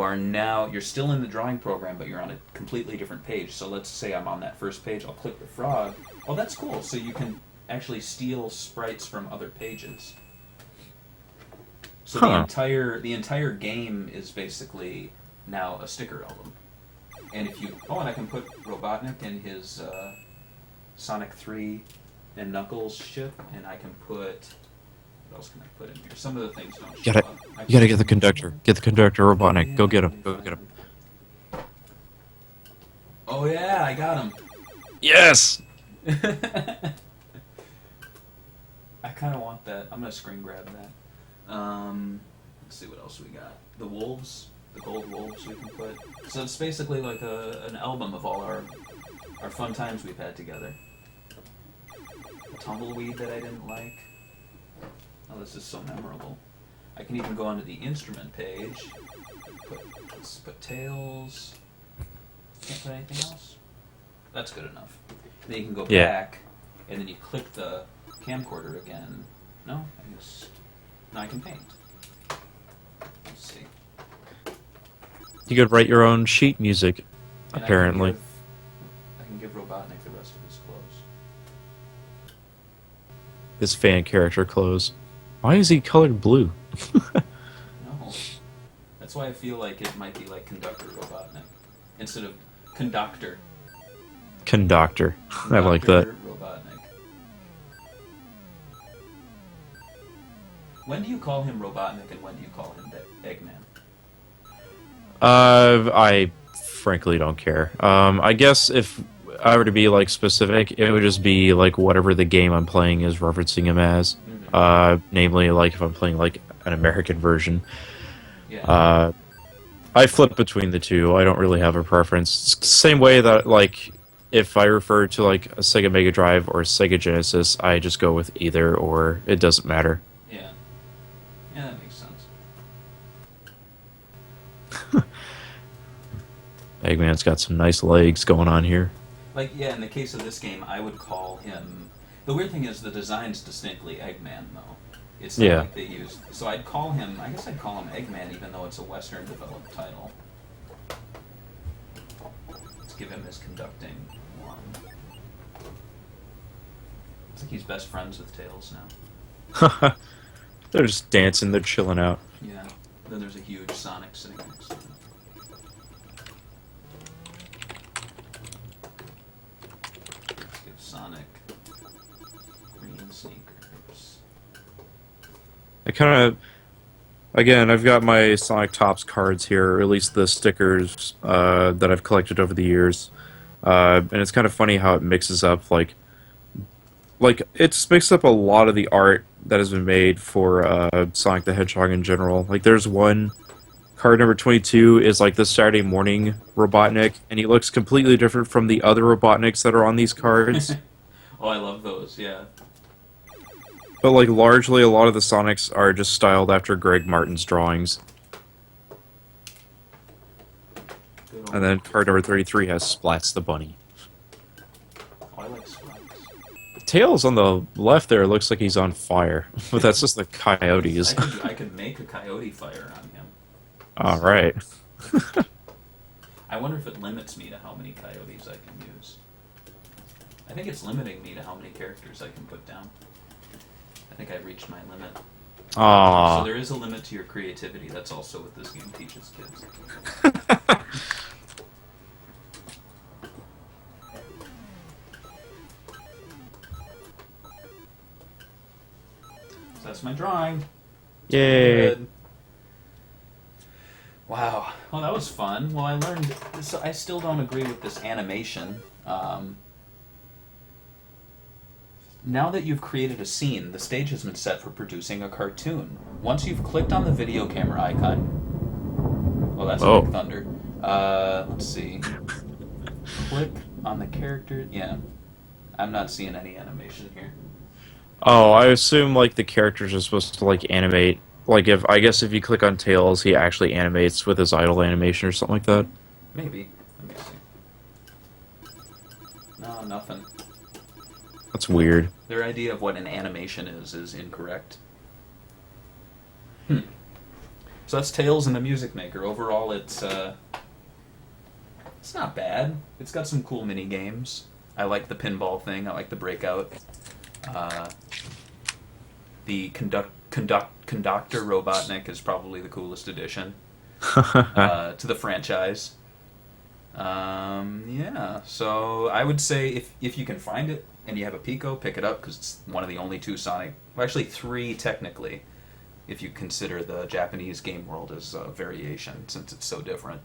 You're still in the drawing program, but you're on a completely different page. So let's say I'm on that first page, I'll click the frog. Oh, that's cool. So you can actually steal sprites from other pages. So the entire game is basically now a sticker album. And and I can put Robotnik in his Sonic 3 and Knuckles ship, and I can put... What else can I put in here? Some of the things don't show up. You gotta get the conductor. Get the conductor, Robotnik. Go get him. Go get him. Oh yeah, I got him. Yes! I kind of want that. I'm gonna screen grab that. Let's see what else we got. The wolves, the gold wolves we can put. So it's basically like an album of all our fun times we've had together. A tumbleweed that I didn't like. Oh, this is so memorable. I can even go onto the instrument page. Let's put tails. Can't put anything else? That's good enough. Then you can go back, and then you click the camcorder again. No? Now I can paint. Let's see. You could write your own sheet music, apparently. his fan character clothes. Why is he colored blue? No. That's why I feel like it might be like Conductor Robotnik instead of Conductor. Conductor. I like that. Robotnik. When do you call him Robotnik and when do you call him Eggman? I frankly don't care. I guess if I were to be like specific, it would just be like whatever the game I'm playing is referencing him as. Namely, like if I'm playing like an American version. Yeah. I flip between the two. I don't really have a preference. It's the same way that like if I refer to like a Sega Mega Drive or Sega Genesis, I just go with either or. It doesn't matter. Yeah. Yeah, that makes sense. Eggman's got some nice legs going on here. Like, yeah, in the case of this game, I would call him... The weird thing is the design's distinctly Eggman, though. It's not like they used... So I'd call him... I guess I'd call him Eggman, even though it's a Western-developed title. Let's give him his conducting one. It's like he's best friends with Tails now. They're just dancing, they're chilling out. Yeah. Then there's a huge Sonic sitting next to him. Let's give Sonic green sneakers. I kind of... Again, I've got my Sonic Tops cards here, or at least the stickers that I've collected over the years. And it's kind of funny how it mixes up, like it's mixed up a lot of the art that has been made for Sonic the Hedgehog in general. Like, there's one card number 22 is like the Saturday morning Robotnik, and he looks completely different from the other Robotniks that are on these cards. Oh, I love those, yeah. But like largely, a lot of the Sonics are just styled after Greg Martin's drawings. And then card number 33 has Splats the Bunny. Oh, I like Splats. Tails on the left there looks like he's on fire, but that's just the coyotes. I could make a coyote fire on him. All right. I wonder if it limits me to how many coyotes I can use. I think it's limiting me to how many characters I can put down. I think I reached my limit. Aww. So there is a limit to your creativity. That's also what this game teaches kids. So that's my drawing. Yay. Good. Wow. Well, that was fun. Well, I learned... So I still don't agree with this animation. Now that you've created a scene, the stage has been set for producing a cartoon. Once you've clicked on the video camera icon... Well, that's Big Thunder. Let's see. Click on the character... Yeah. I'm not seeing any animation here. Oh, I assume like the characters are supposed to like animate. Like I guess if you click on Tails, he actually animates with his idle animation or something like that. Maybe. Let me see. No, nothing. That's weird. Their idea of what an animation is incorrect. So that's Tails and the Music Maker. Overall, it's not bad. It's got some cool mini games. I like the pinball thing. I like the breakout. The Conductor Robotnik is probably the coolest addition to the franchise. Yeah, so I would say if you can find it and you have a Pico, pick it up because it's one of the only two Sonic... Well, actually three technically, if you consider the Japanese game world as a variation since it's so different.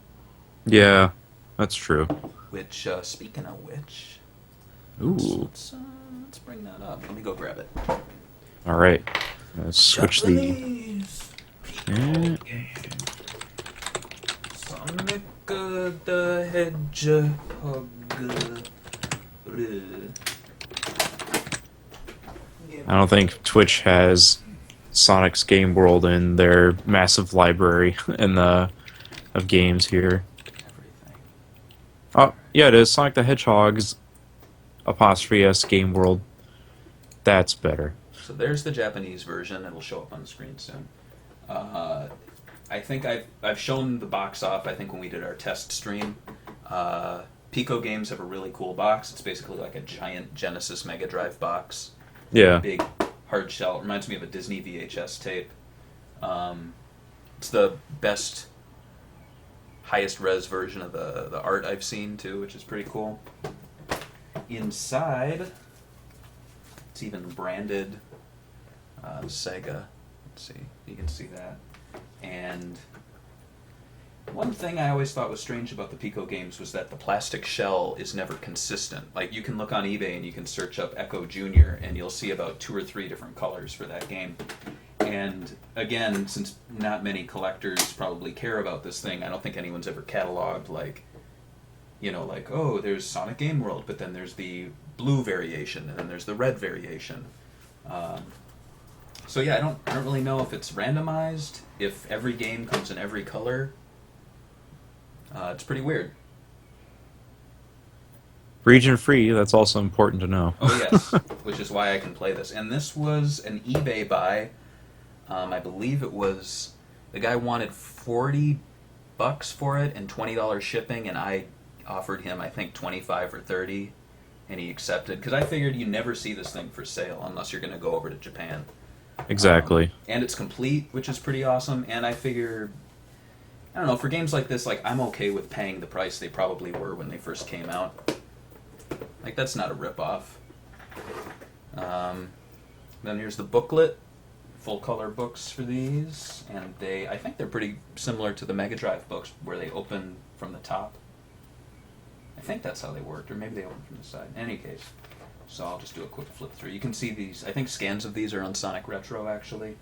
Yeah, that's true. Which, speaking of which... Ooh. Let's bring that up. Let me go grab it. All right. Let's switch Japanese Pico game. Sonic the Hedgehog. I don't think Twitch has Sonic's Game World in their massive library of games here. Everything. Oh, yeah, it is. Sonic the Hedgehog's _S Game World. That's better. So there's the Japanese version. It'll show up on the screen soon. I think I've shown the box off, I think, when we did our test stream. Pico games have a really cool box. It's basically like a giant Genesis Mega Drive box. Yeah. Big hard shell. It reminds me of a Disney VHS tape. It's the best, highest res version of the art I've seen too, which is pretty cool. Inside, it's even branded Sega. Let's see, you can see that. And one thing I always thought was strange about the Pico games was that the plastic shell is never consistent. Like, you can look on eBay and you can search up Echo Junior and you'll see about 2 or 3 different colors for that game. And again, since not many collectors probably care about this thing, I don't think anyone's ever cataloged, like, you know, like, oh, there's Sonic Game World, but then there's the blue variation, and then there's the red variation. So yeah, I don't really know if it's randomized, if every game comes in every color. It's pretty weird. Region free, that's also important to know. Oh yes, which is why I can play this. And this was an eBay buy. I believe it was, the guy wanted $40 for it and $20 shipping, and I offered him, I think, 25 or 30, and he accepted, because I figured you never see this thing for sale unless you're going to go over to Japan. Exactly. And it's complete, which is pretty awesome, and I figure, I don't know, for games like this, like, I'm okay with paying the price they probably were when they first came out. Like, that's not a rip-off. Then here's the booklet. Full color books for these, and I think they're pretty similar to the Mega Drive books where they open from the top. I think that's how they worked, or maybe they open from the side. In any case, so I'll just do a quick flip through. You can see these, I think scans of these are on Sonic Retro, actually.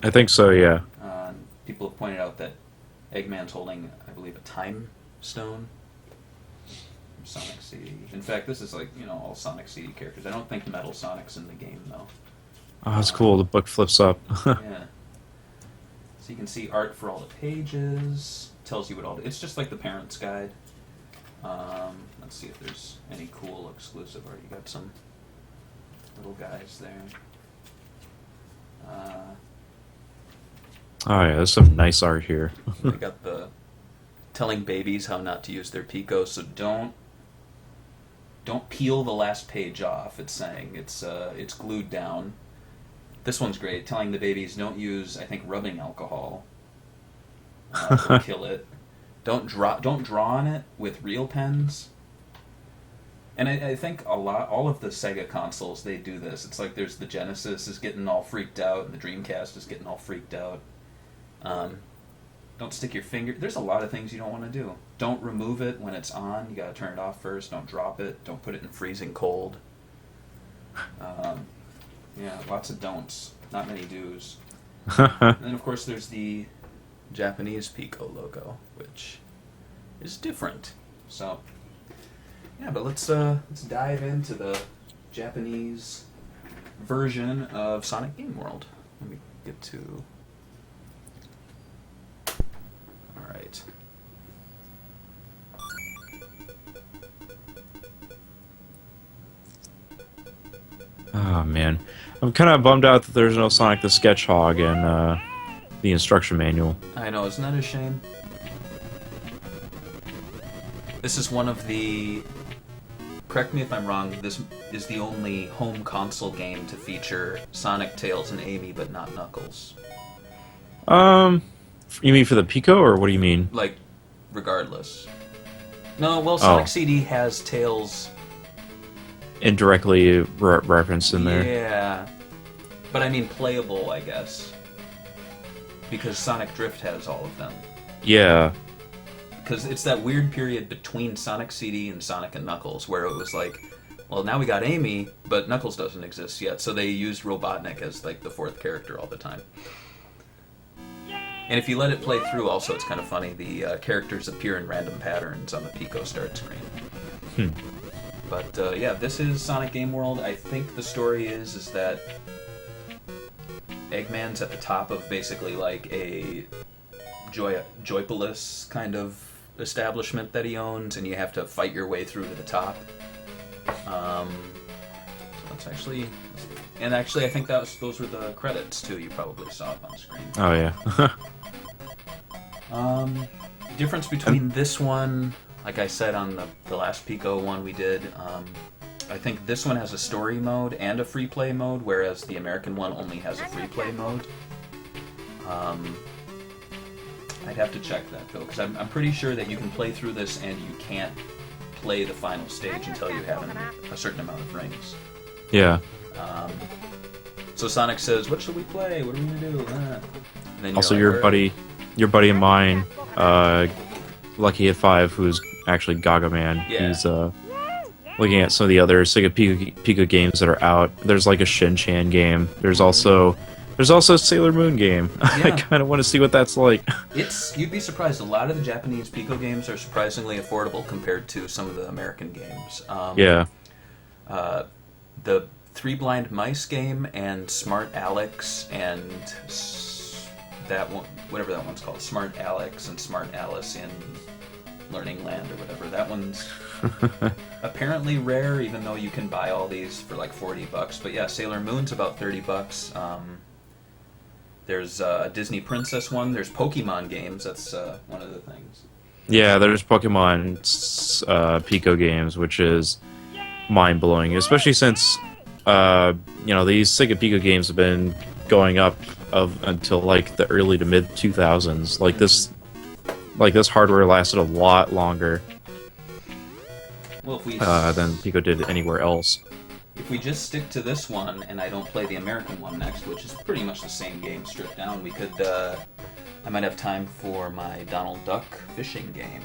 I think so, yeah. People have pointed out that Eggman's holding, I believe, a time stone from Sonic CD. In fact, this is like, you know, all Sonic CD characters. I don't think Metal Sonic's in the game, though. Oh, that's cool. The book flips up. Yeah. So you can see art for all the pages. Tells you what all it's just like the parent's guide. Let's see if there's any cool exclusive art. You got some little guys there. Oh yeah, there's some nice art here. They got the telling babies how not to use their Pico, so don't peel the last page off. It's saying it's glued down. This one's great, telling the babies don't use, I think, rubbing alcohol. Will kill it. Don't draw on it with real pens. And I think all of the Sega consoles, they do this. It's like there's the Genesis is getting all freaked out, and the Dreamcast is getting all freaked out. Don't stick your finger. There's a lot of things you don't want to do. Don't remove it when it's on. You gotta turn it off first. Don't drop it. Don't put it in freezing cold. Yeah, lots of don'ts. Not many do's. And then, of course, there's the Japanese Pico logo, which is different. So, yeah, but let's dive into the Japanese version of Sonic Game World. Let me get to... Alright. Oh man, I'm kind of bummed out that there's no Sonic the Hedgehog in the instruction manual. I know, isn't that a shame? This is one of the... Correct me if I'm wrong, this is the only home console game to feature Sonic, Tails, and Amy, but not Knuckles. You mean for the Pico, or what do you mean? Like, regardless. No, well, Sonic CD has Tails... indirectly referenced in there. Yeah. But I mean playable, I guess. Because Sonic Drift has all of them. Yeah. Because it's that weird period between Sonic CD and Sonic and Knuckles where it was like, well, now we got Amy, but Knuckles doesn't exist yet, so they used Robotnik as like the fourth character all the time. And if you let it play through, also, it's kind of funny. The characters appear in random patterns on the Pico start screen. But yeah, this is Sonic Game World. I think the story is that Eggman's at the top of basically like a Joypolis kind of establishment that he owns, and you have to fight your way through to the top. Let's actually... And actually, I think those were the credits, too. You probably saw it on screen. Oh, yeah. Difference between this one, like I said on the last Pico one we did, I think this one has a story mode and a free play mode, whereas the American one only has a free play mode. I'd have to check that though, because I'm pretty sure that you can play through this and you can't play the final stage until you have a certain amount of rings. Yeah. So Sonic says, "What should we play? What are we gonna do?" And then Also, like, your buddy of mine, Lucky at 5, who's actually Gaga Man. Yeah. He's looking at some of the other SEGA Pico games that are out. There's like a Shin-Chan game. There's also a Sailor Moon game. Yeah. I kind of want to see what that's like. You'd be surprised. A lot of the Japanese Pico games are surprisingly affordable compared to some of the American games. Yeah. The Three Blind Mice game and Smart Alex and that one, whatever that one's called, Smart Alex and Smart Alice in Learning Land or whatever. That one's apparently rare, even though you can buy all these for like $40. But yeah, Sailor Moon's about $30. There's a Disney Princess one. There's Pokemon games. That's one of the things. Yeah, there's Pokemon Pico games, which is mind-blowing, especially since these SEGA Pico games have been going up until like the early to mid 2000s. Like this hardware lasted a lot longer than Pico did anywhere else. If we just stick to this one and I don't play the American one next, which is pretty much the same game stripped down, we could I might have time for my Donald Duck fishing game.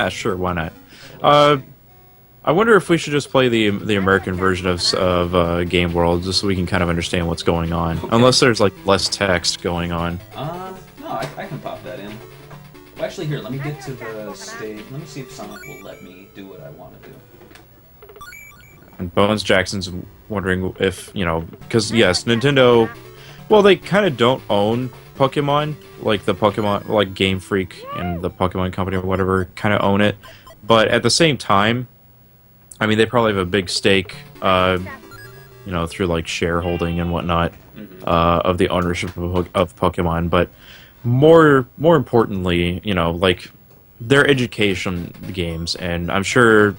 Sure, why not? I wonder if we should just play the American version of Game World, just so we can kind of understand what's going on. Okay. Unless there's like less text going on. No, I can pop that in. Well, actually, here, let me get to the stage. Let me see if Sonic will let me do what I want to do. And Bones Jackson's wondering if, because yes, Nintendo, well, they kind of don't own Pokemon, like the Pokemon, like Game Freak and the Pokemon Company or whatever, kind of own it. But at the same time, I mean, they probably have a big stake, through like shareholding and whatnot, of the ownership of Pokemon. But more importantly, like their education games, and I'm sure,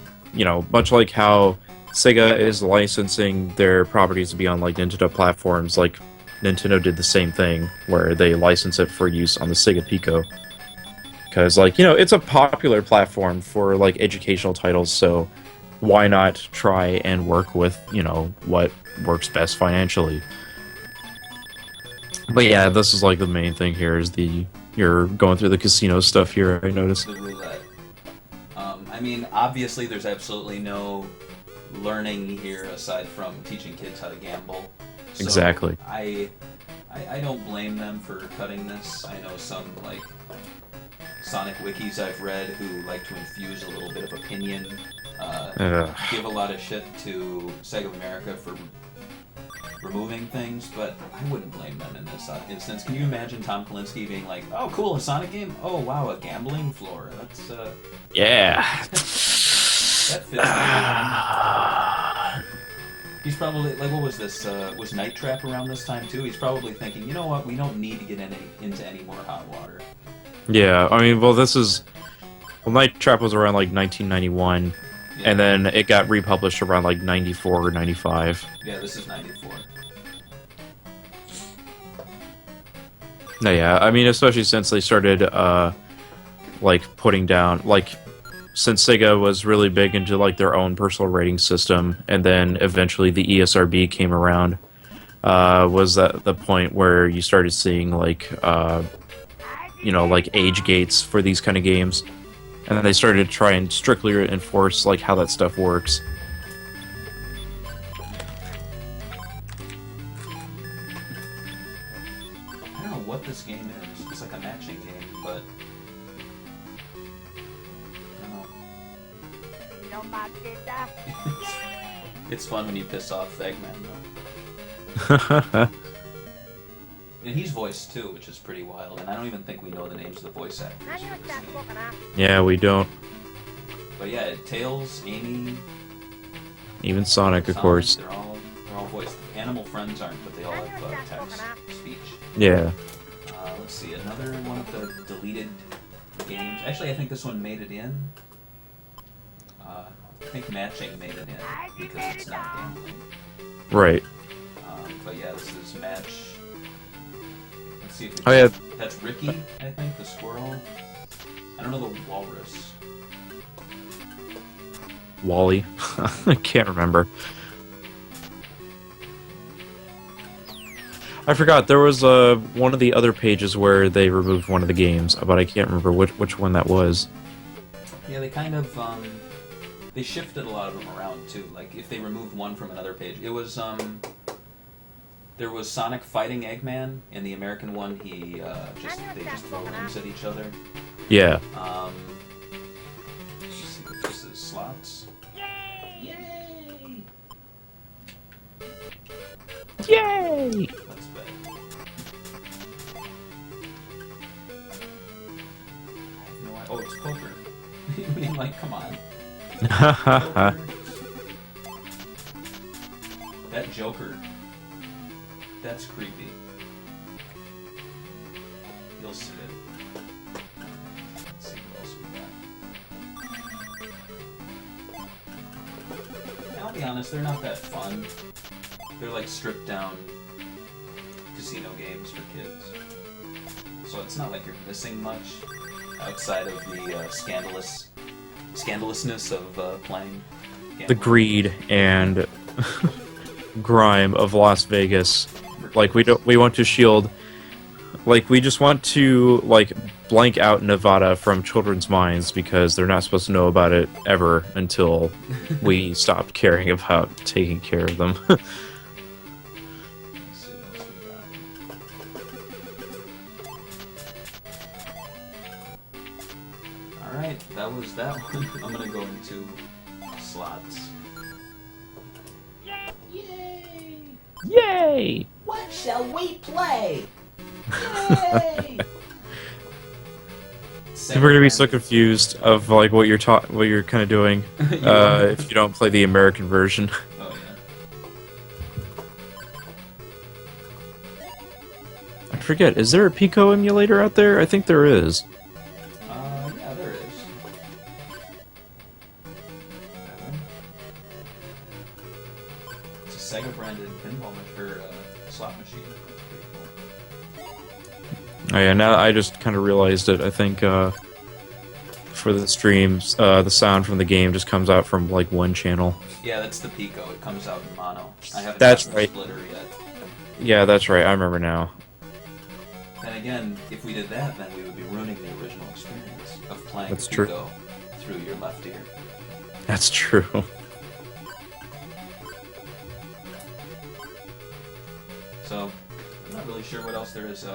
much like how Sega is licensing their properties to be on like Nintendo platforms, like Nintendo did the same thing, where they license it for use on the SEGA Pico. Because, it's a popular platform for like educational titles, so why not try and work with, what works best financially? But yeah, this is like the main thing here is you're going through the casino stuff here, I noticed. The roulette. I mean, obviously there's absolutely no learning here aside from teaching kids how to gamble. So exactly. I don't blame them for cutting this. I know some, like, Sonic wikis I've read who like to infuse a little bit of opinion, give a lot of shit to Sega America for removing things, but I wouldn't blame them in this instance. Can you imagine Tom Kalinske being like, "Oh, cool, a Sonic game? Oh, wow, a gambling floor. That's yeah, that fits." He's probably like, what was this? Was Night Trap around this time too? He's probably thinking, you know what? We don't need to get into any more hot water. Yeah, I mean, Night Trap was around like 1991. Yeah. And then it got republished around like 94 or 95. Yeah, this is 94. No, yeah, I mean, especially since they started, putting down, since Sega was really big into, their own personal rating system, and then eventually the ESRB came around, was at the point where you started seeing, age gates for these kind of games. And then they started to try and strictly enforce, how that stuff works. I don't know what this game is. It's like a matching game, but I don't know. It's fun when you piss off Eggman, though. And he's voiced too, which is pretty wild, and I don't even think we know the names of the voice actors. Yeah, we don't. But yeah, Tails, Amy, even Sonic, of course. They're all voiced. Animal Friends aren't, but they all have text, speech. Yeah. Let's see, another one of the deleted games. Actually, I think this one made it in. think matching made it in because it's not gambling. Right. But yeah, this is match. Let's see if we Oh, yeah. That's Ricky, I think, the squirrel. I don't know the walrus. Wally. I can't remember. I forgot, there was one of the other pages where they removed one of the games, but I can't remember which one that was. Yeah, they kind of, they shifted a lot of them around, too. Like, if they removed one from another page, it was, there was Sonic fighting Eggman. In the American one, they just throw rings at each other. Yeah. Let's see what this is. Slots? Yay! Yay! That's bad. I have no idea. Oh, it's poker. I mean, like, come on. Poker. That Joker. That's creepy. You'll see it. Let's see what else we got. I'll be honest, they're not that fun. They're like stripped down casino games for kids. So it's not like you're missing much outside of the scandalousness of playing gambling. The greed and grime of Las Vegas. Like, we want to shield, like, we just want to, like, blank out Nevada from children's minds because they're not supposed to know about it ever until we stop caring about taking care of them. Let's see what else we got. Alright, that was that one. I'm gonna go into slots. Yay! Yay! What shall we play? Yay! People are gonna be so confused of like what you're kind of doing if you don't play the American version. Oh yeah. I forget. Is there a Pico emulator out there? I think there is. Yeah, there is. It's a Sega branded pinball slot machine. That's pretty cool. Oh yeah. Now I just kind of realized it. I think for the streams, the sound from the game just comes out from like one channel. Yeah, that's the Pico. It comes out in mono. I haven't That's gotten right. a splitter yet. Yeah, that's right. I remember now. And again, if we did that, then we would be ruining the original experience of playing That's Pico through your left ear. That's true. So, I'm not really sure what else there is.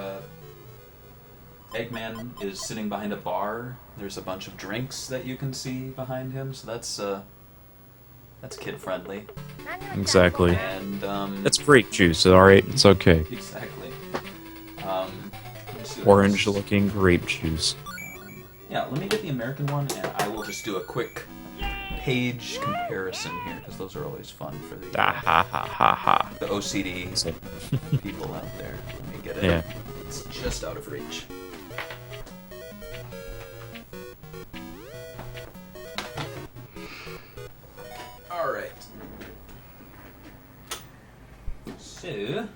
Eggman is sitting behind a bar. There's a bunch of drinks that you can see behind him, so that's kid-friendly. Exactly. And, It's grape juice, alright? It's okay. Exactly. Let me see what Orange-looking grape juice. Yeah, let me get the American one, and I will just do a quick page comparison here, because those are always fun for the OCD people out there. Let me get it. Yeah. It's just out of reach. Alright. So...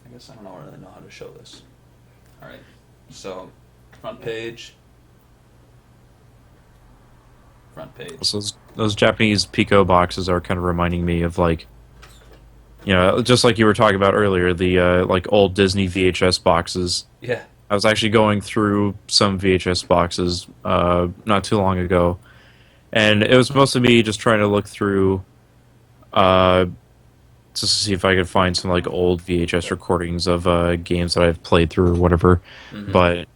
I guess I don't really know how to show this. Alright, so, front page. So those Japanese Pico boxes are kind of reminding me of, like, you know, just like you were talking about earlier, the, like, old Disney VHS boxes. Yeah. I was actually going through some VHS boxes not too long ago, and it was mostly me just trying to look through just to see if I could find some like old VHS recordings of games that I've played through or whatever. Mm-hmm. But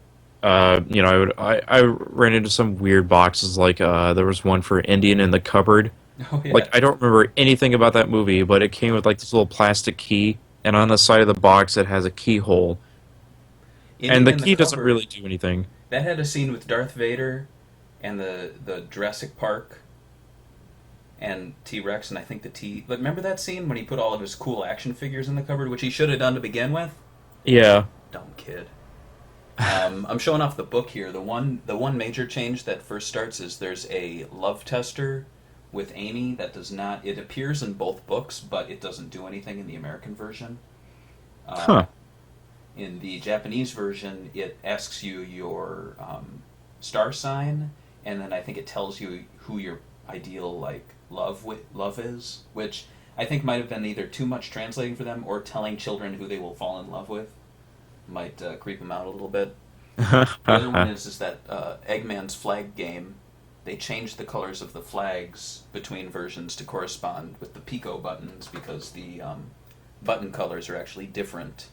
you know, I ran into some weird boxes. Like there was one for Indian in the Cupboard. Oh, yeah. Like I don't remember anything about that movie, but it came with like this little plastic key, and on the side of the box it has a keyhole. And the key doesn't really do anything. That had a scene with Darth Vader and the Jurassic Park and T-Rex, and I think the T... But remember that scene when he put all of his cool action figures in the cupboard, which he should have done to begin with? Yeah. Dumb kid. I'm showing off the book here. The one major change that first starts is there's a love tester with Amy that does not. It appears in both books, but it doesn't do anything in the American version. Huh. In the Japanese version, it asks you your star sign, and then I think it tells you who your ideal love is, which I think might have been either too much translating for them or telling children who they will fall in love with might creep them out a little bit. The other one is that Eggman's flag game. They changed the colors of the flags between versions to correspond with the Pico buttons because the button colors are actually different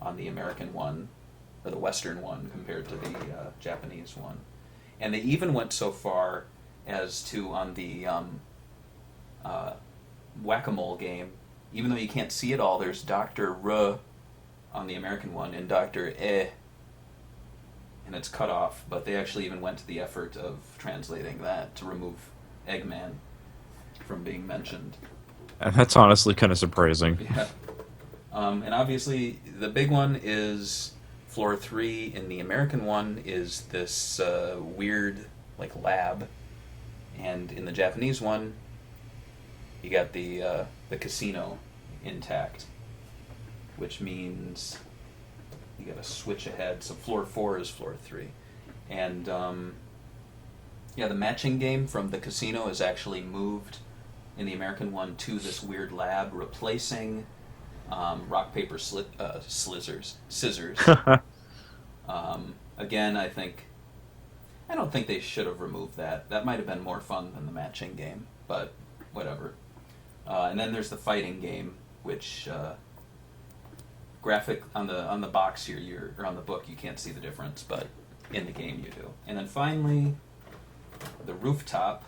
on the American one, or the Western one, compared to the Japanese one. And they even went so far as to, on the Whack-A-Mole game, even though you can't see it all, there's Dr. R on the American one and Dr. E, and it's cut off, but they actually even went to the effort of translating that to remove Eggman from being mentioned. That's honestly kind of surprising. Yeah. And obviously, the big one is floor 3. In the American one is this weird, lab. And in the Japanese one, you got the casino intact. Which means you got to switch ahead. So floor 4 is floor 3. And, the matching game from the casino is actually moved in the American one to this weird lab, replacing rock, paper, scissors. Again, I don't think they should have removed that. That might have been more fun than the matching game, but whatever. And then there's the fighting game, which graphic on the box here, or on the book, you can't see the difference, but in the game you do. And then finally, the rooftop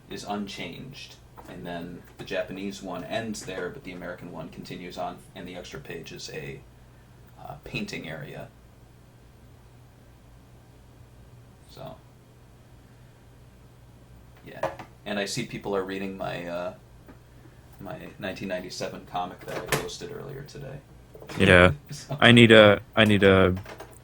is unchanged. And then the Japanese one ends there, but the American one continues on, and the extra page is a painting area. So, yeah. And I see people are reading my my 1997 comic that I posted earlier today. Yeah, So, I need to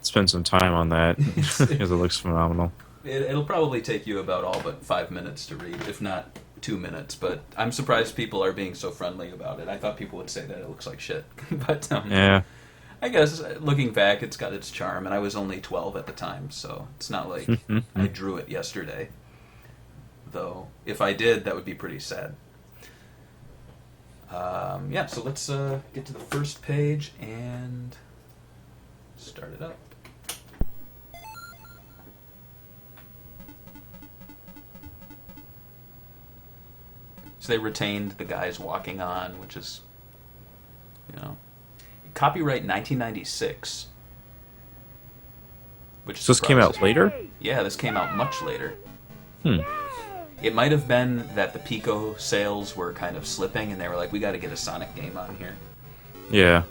spend some time on that because it looks phenomenal. it'll probably take you about all but 5 minutes to read, if not 2 minutes, but I'm surprised people are being so friendly about it. I thought people would say that it looks like shit. But Yeah. I guess looking back, it's got its charm, and I was only 12 at the time, so it's not like I drew it yesterday. Though, if I did, that would be pretty sad. So let's get to the first page and start it up. So they retained the guys walking on, which is, copyright 1996. Which So this came out later? Yeah, this came out much later. Hmm. It might have been that the Pico sales were kind of slipping, and they were like, we got to get a Sonic game on here. Yeah.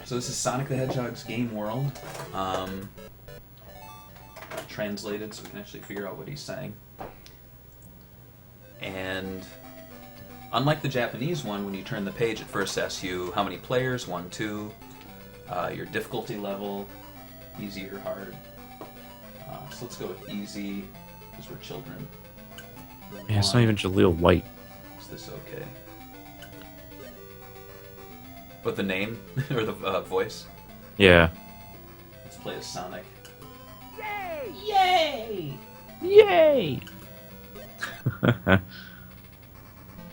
So this is Sonic the Hedgehog's Game World. Translated so we can actually figure out what he's saying. And unlike the Japanese one, when you turn the page, it first asks you how many players, 1, 2, your difficulty level, easy or hard. So let's go with easy, because we're children. Yeah, it's not even Jaleel White. Is this okay? But the name, or the voice? Yeah. Let's play as Sonic. Yay! Yay! Yay!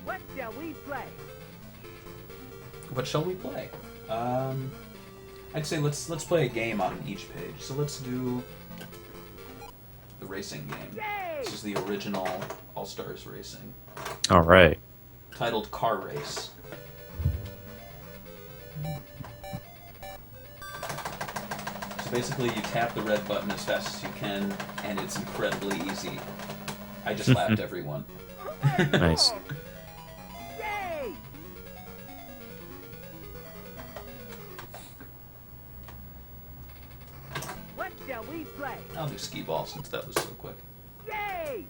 What shall we play? What shall we play? I'd say let's play a game on each page. So let's do the racing game. Yay! This is the original All-Stars Racing, All right. titled Car Race. So basically, you tap the red button as fast as you can, and it's incredibly easy. I just lapped everyone. Nice. Yay! What shall we play? I'll do skee ball since that was so quick. Yay!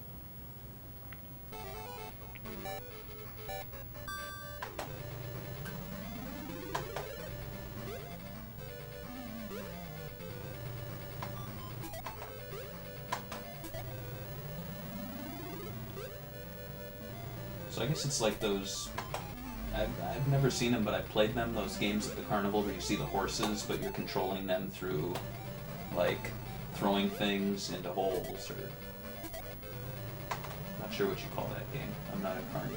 So I guess it's like those. I've never seen them, but I've played them. Those games at the carnival where you see the horses, but you're controlling them through, like, throwing things into holes or. Not sure what you call that game. I'm not a carny.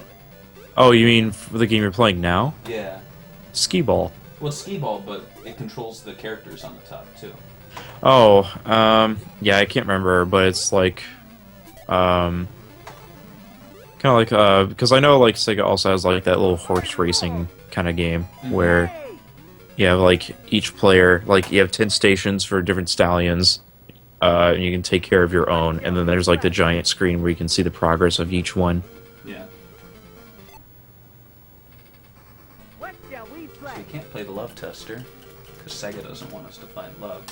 Oh, you mean for the game you're playing now? Yeah. Skee Ball. Well, it's skee ball, but it controls the characters on the top too. Oh, yeah, I can't remember, but it's like, kind of like, because I know like Sega also has like that little horse racing kind of game where you have like each player, like you have 10 stations for different stallions, and you can take care of your own, and then there's like the giant screen where you can see the progress of each one. Yeah. What shall we So play? we can't play the love tester because Sega doesn't want us to find love.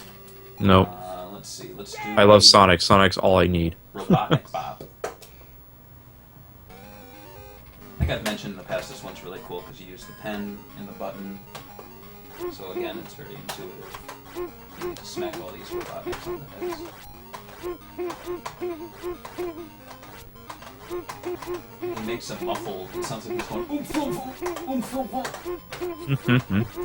Nope. Let's see. Let's do. I love Sonic. Sonic's all I need. Robotnik Bob. I think I've mentioned in the past this one's really cool because you use the pen and the button. So again, it's very intuitive. You need to smack all these Robotniks on the heads. He makes a muffled. It sounds like he's going oomph oomph oomph oomph oomph.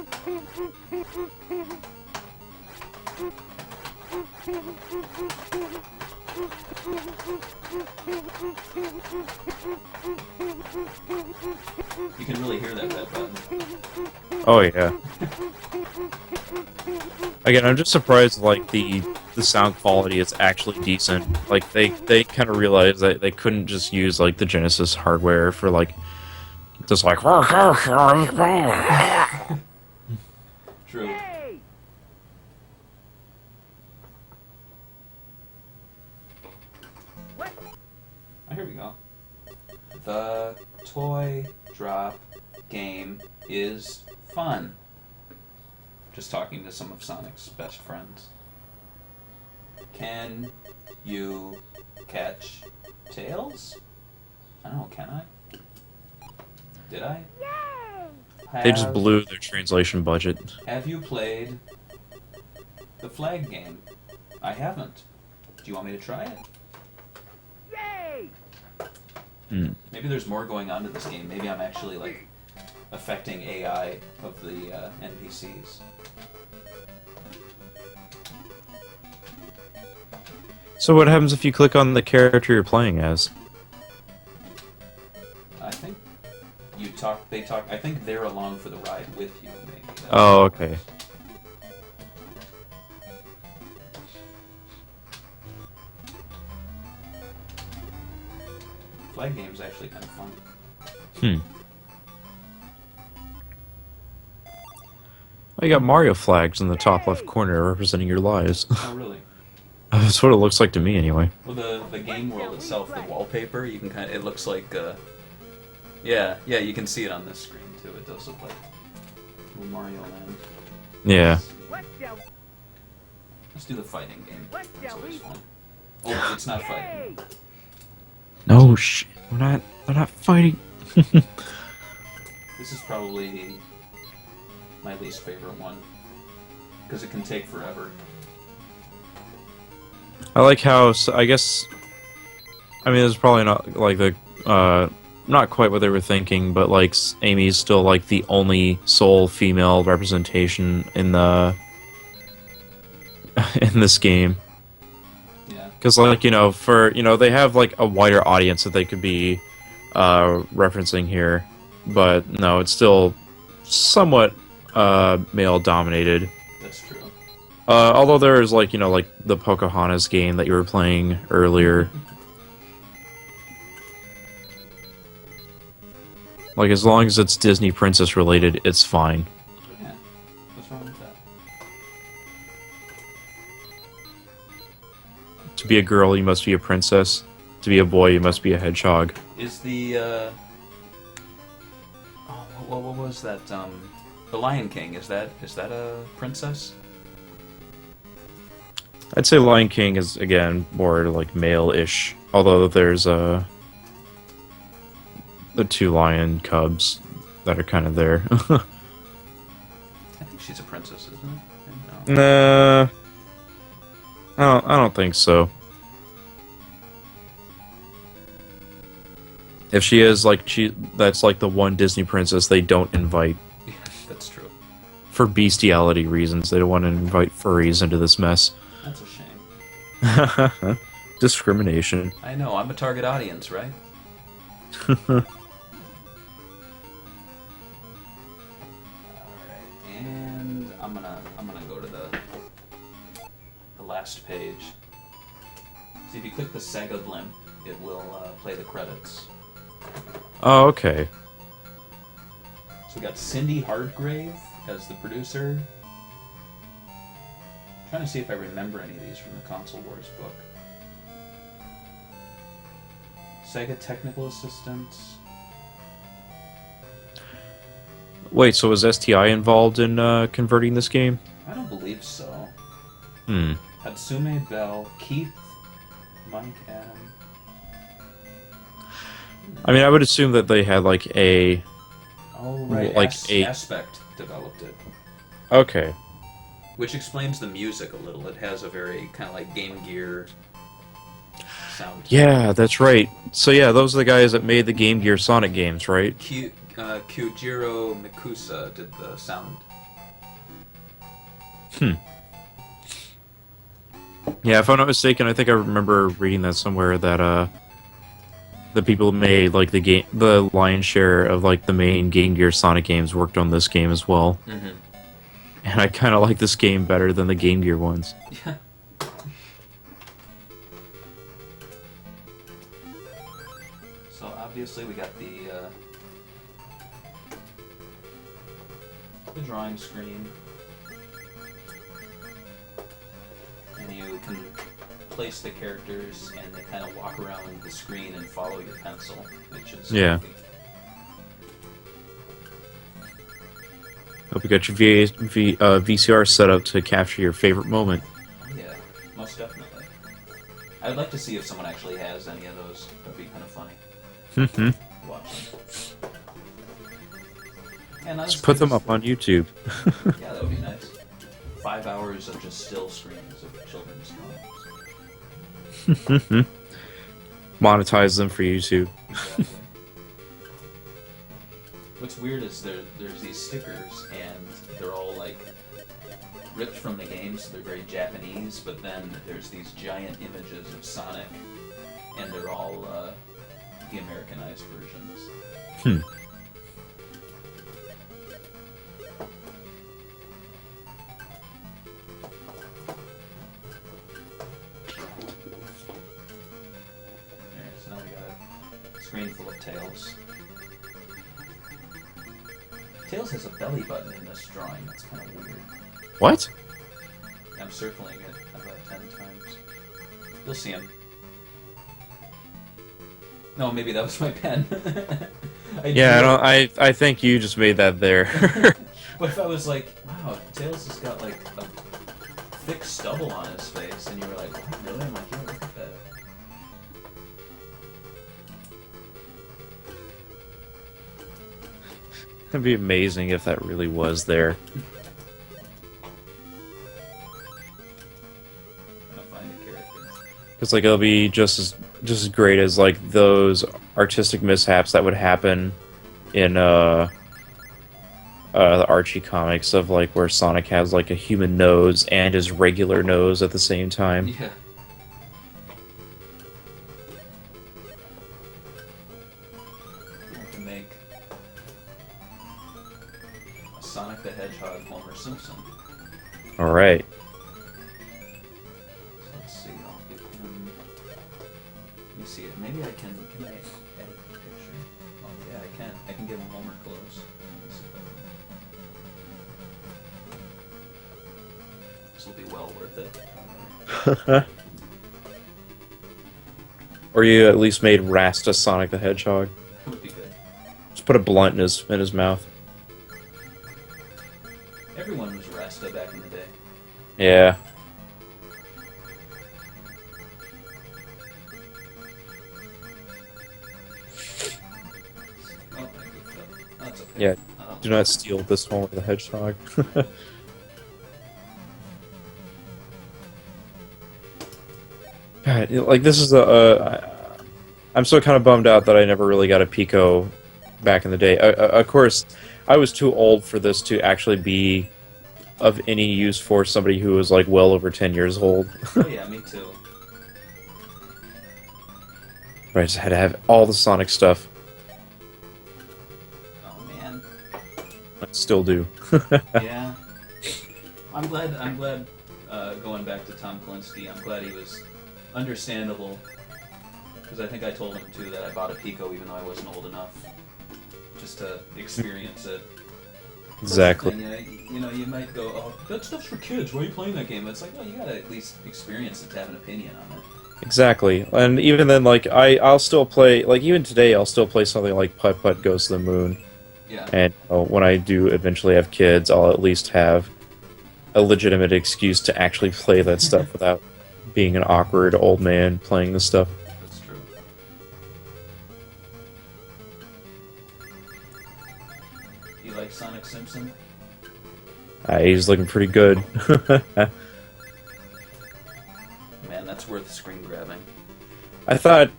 You can really hear that red button. Oh yeah. Again, I'm just surprised like the sound quality is actually decent. Like they kind of realized that they couldn't just use like the Genesis hardware for like just like True. Yay! What? Oh, here we go. The toy drop game is fun. Just talking to some of Sonic's best friends. Can you catch Tails? I don't know, can I? Did I? Yay! they just blew their translation budget. Have you played the flag game? I haven't. Do you want me to try it? Yay! Maybe there's more going on to this game. Maybe I'm actually like affecting AI of the NPCs. So what happens if you click on the character you're playing as? I think you talk. They talk. I think they're along for the ride with you. Maybe. That's Oh, okay. Flag game's actually kind of fun. Oh, you got Mario flags in the top left corner representing your lives. Oh, really? That's what it looks like to me, anyway. Well, the game world itself, the wallpaper, you can kind of. It looks like. Yeah, you can see it on this screen too. It does look like little Mario Land. Yeah. What shall Let's do the fighting game. What It's shall always we fun. Oh, it's not fighting. Yay! No shit. They're not fighting. This is probably my least favorite one because it can take forever. I like how, I guess, I mean, it's probably not, like, not quite what they were thinking, but, like, Amy's still, like, the only sole female representation in in this game. Yeah. Because, like, they have, like, a wider audience that they could be, referencing here, but, no, it's still somewhat, male-dominated. That's true. Although there is, like, like the Pocahontas game that you were playing earlier. Like, as long as it's Disney princess related, it's fine. Yeah. What's wrong with that? To be a girl, you must be a princess. To be a boy, you must be a hedgehog. Is the oh, what was that? The Lion King. Is that a princess? I'd say Lion King is, again, more, like, male-ish. Although there's, the two lion cubs that are kind of there. I think she's a princess, isn't it? Nah. I don't think so. If she is like that's like the one Disney princess they don't invite Yeah, that's true. for bestiality reasons. They don't want to invite furries into this mess. That's a shame. Discrimination. I know, I'm a target audience, right? Alright, and I'm gonna go to the last page. So if you click the SEGA blimp, it will play the credits. Oh, okay. So we got Cindy Hardgrave as the producer. Trying to see if I remember any of these from the Console Wars book. Sega Technical Assistants. Wait, so was STI involved in converting this game? I don't believe so. Hmm. Hatsume Bell, Keith, Mike, Adam. I mean, I would assume that they had like a... Oh, right. Like Aspect developed it. Okay. Which explains the music a little. It has a very kind of like Game Gear sound. Yeah, that's right. So yeah, those are the guys that made the Game Gear Sonic games, right? Kyujiro Mikusa did the sound. Yeah, if I'm not mistaken, I think I remember reading that somewhere that the people who made like the lion's share of like the main Game Gear Sonic games worked on this game as well. Mm-hmm. And I kind of like this game better than the Game Gear ones. Yeah. So obviously we got the drawing screen, and you can place the characters, and they kind of walk around the screen and follow your pencil, which is Yeah. goofy. Hope you got your VCR set up to capture your favorite moment. Yeah, most definitely. I'd like to see if someone actually has any of those. That'd be kind of funny. Mm-hmm. Watch them. And Just put them up on YouTube. Yeah, that would be nice. 5 hours of just still screens of children's comics. Monetize them for YouTube. Exactly. What's weird is there's these stickers, and they're all like ripped from the game, so they're very Japanese, but then there's these giant images of Sonic, and they're all the Americanized versions. Alright, so now we got a screen full of Tails. Tails has a belly button in this drawing. That's kind of weird. What? I'm circling it about 10 times. You'll see him. No, maybe that was my pen. I think you just made that there. What if I was like, wow, Tails has got like a thick stubble on his face, and you were like, what, really? I'm like, yeah, look at that. It'd be amazing if that really was there. I'm gonna find a character. Because like it'll be just as great as like those artistic mishaps that would happen in the Archie comics of like where Sonic has like a human nose and his regular nose at the same time. Yeah. We have to make a Sonic the Hedgehog Homer Simpson. All right. So let's see, I'll give him... Let me see it. Maybe I can I edit the picture? Oh yeah, I can. I can give him Homer clothes. Let me see if I can. This will be well worth it. Don't worry. Or you at least made Rasta Sonic the Hedgehog. That would be good. Just put a blunt in his mouth. Everyone was Rasta back in the day. Yeah. Oh, I goofed up. That's okay. Yeah. Do not steal this Homer the Hedgehog. God, like this is I'm I'm still kind of bummed out that I never really got a Pico back in the day. Of course, I was too old for this to actually be of any use for somebody who was like well over 10 years old. Oh yeah, me too. But I just had to have all the Sonic stuff. Oh man. I still do. Yeah. I'm glad. Going back to Tom Kalinske, I'm glad he was understandable. Because I think I told him too that I bought a Pico even though I wasn't old enough, just to experience it. Exactly. You know, you might go, "Oh, that stuff's for kids. Why are you playing that game?" It's like, well, you gotta at least experience it to have an opinion on it. Exactly. And even then, like, I'll still play, like, even today, I'll still play something like Putt Putt Goes to the Moon. Yeah. And when I do eventually have kids, I'll at least have a legitimate excuse to actually play that stuff without being an awkward old man playing the stuff. That's true. You like Sonic Simpson? He's looking pretty good. Man, that's worth screen grabbing. I thought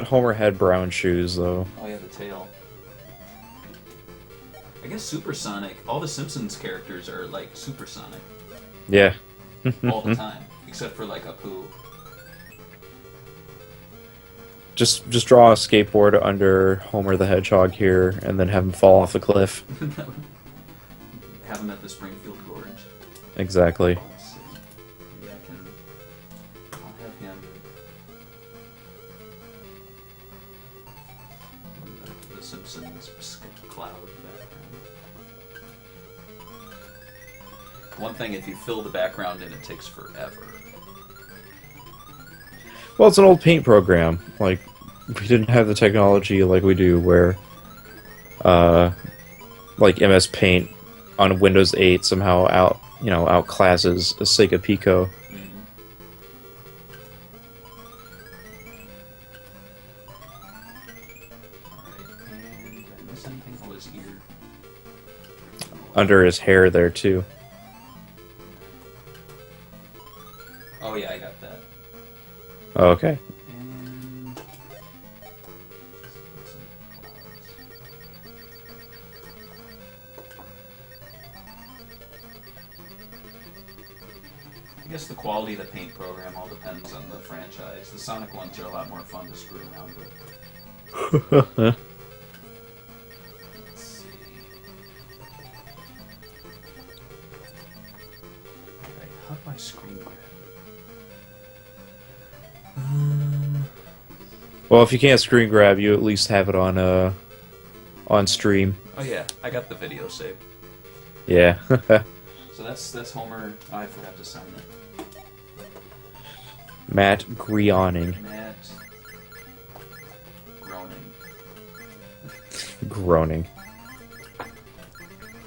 Homer had brown shoes though. Oh yeah, the tail. I guess Supersonic, all the Simpsons characters are like supersonic Yeah. all the time, except for like Apu. Just draw a skateboard under Homer the Hedgehog here, and then have him fall off a cliff. Have him at the Springfield Gorge. Exactly. Let's see. Maybe I can. I'll have him. The Simpsons cloud background. One thing, if you fill the background in, it takes forever. Well, it's an old paint program. Like, we didn't have the technology like we do, where, like MS Paint on Windows 8 somehow outclasses a SEGA Pico. Mm-hmm. Alright, and did I miss anything? Oh, his ear. Under his hair there too. Oh yeah, I got that. Oh, okay. And I guess the quality of the paint program all depends on the franchise. The Sonic ones are a lot more fun to screw around with. Let's see. Alright, how do I screen grab? Well, if you can't screen grab, you at least have it on stream. Oh yeah, I got the video saved. Yeah. So that's Homer. Oh, I forgot to sign it. Matt Groening. Matt Groening. Groaning.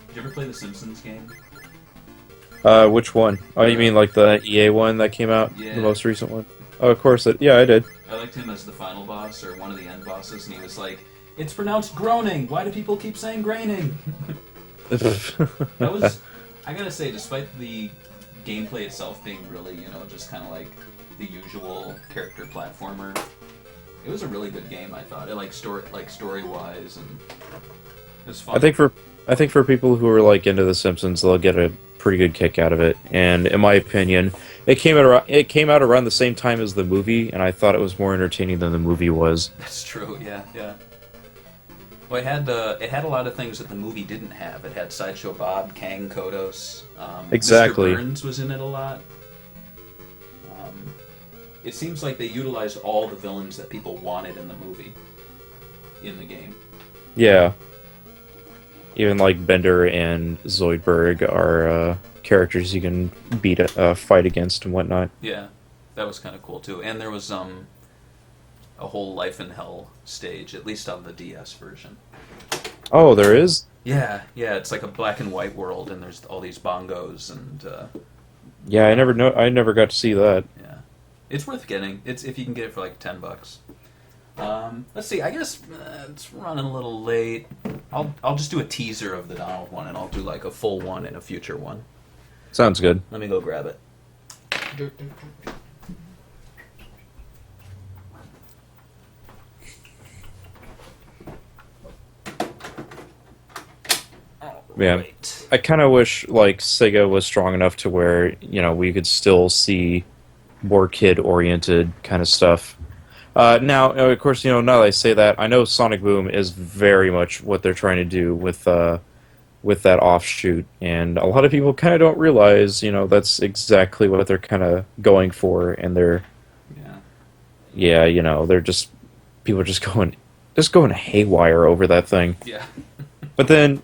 Did you ever play the Simpsons game? Which one? Oh, you mean like the EA one that came out? Yeah. The most recent one? Oh, of course. Yeah, I did. I liked him as the final boss, or one of the end bosses, and he was like, "It's pronounced groaning. Why do people keep saying graining?" That was, I gotta say, despite the gameplay itself being really, just kind of like the usual character platformer, it was a really good game. I thought it story wise, and it was fun. I think for people who are like into The Simpsons, they'll get a pretty good kick out of it. And in my opinion, it came out around the same time as the movie, and I thought it was more entertaining than the movie was. That's true. Yeah, yeah. Well, it had a lot of things that the movie didn't have. It had Sideshow Bob, Kang, Kodos. Exactly. Mr. Burns was in it a lot. It seems like they utilized all the villains that people wanted in the movie in the game. Yeah. Even like Bender and Zoidberg are characters you can fight against and whatnot. Yeah, that was kind of cool too. And there was a whole Life in Hell stage, at least on the DS version. Oh, there is? Yeah, it's like a black and white world, and there's all these bongos and. Yeah, I never got to see that. Yeah, it's worth getting. It's if you can get it for like $10. Let's see. I guess it's running a little late. I'll just do a teaser of the Donald one, and I'll do like a full one in a future one. Sounds good. Let me go grab it. Yeah. Right. I kind of wish like Sega was strong enough to where we could still see more kid-oriented kind of stuff. Now, of course, now that I say that, I know Sonic Boom is very much what they're trying to do with that offshoot, and a lot of people kind of don't realize, that's exactly what they're kind of going for, and Yeah. they're just people are just going haywire over that thing. Yeah. But then,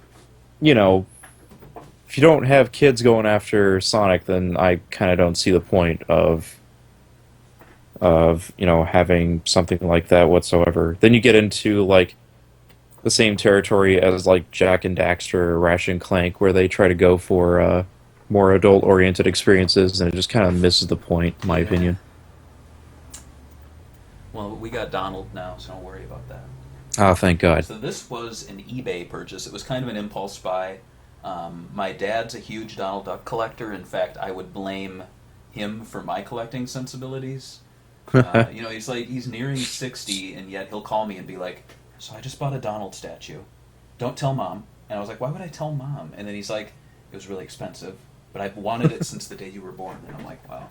if you don't have kids going after Sonic, then I kind of don't see the point of having something like that whatsoever. Then you get into like the same territory as like Jack and Daxter or Ratchet and Clank, where they try to go for more adult-oriented experiences, and it just kind of misses the point, in my Yeah. opinion. Well, we got Donald now, so don't worry about that. Oh, thank God. So this was an eBay purchase. It was kind of an impulse buy. My dad's a huge Donald Duck collector. In fact, I would blame him for my collecting sensibilities. He's nearing 60, and yet he'll call me and be like, "So I just bought a Donald statue. Don't tell Mom." And I was like, "Why would I tell Mom?" And then he's like, "It was really expensive, but I've wanted it since the day you were born." And I'm like, "Wow."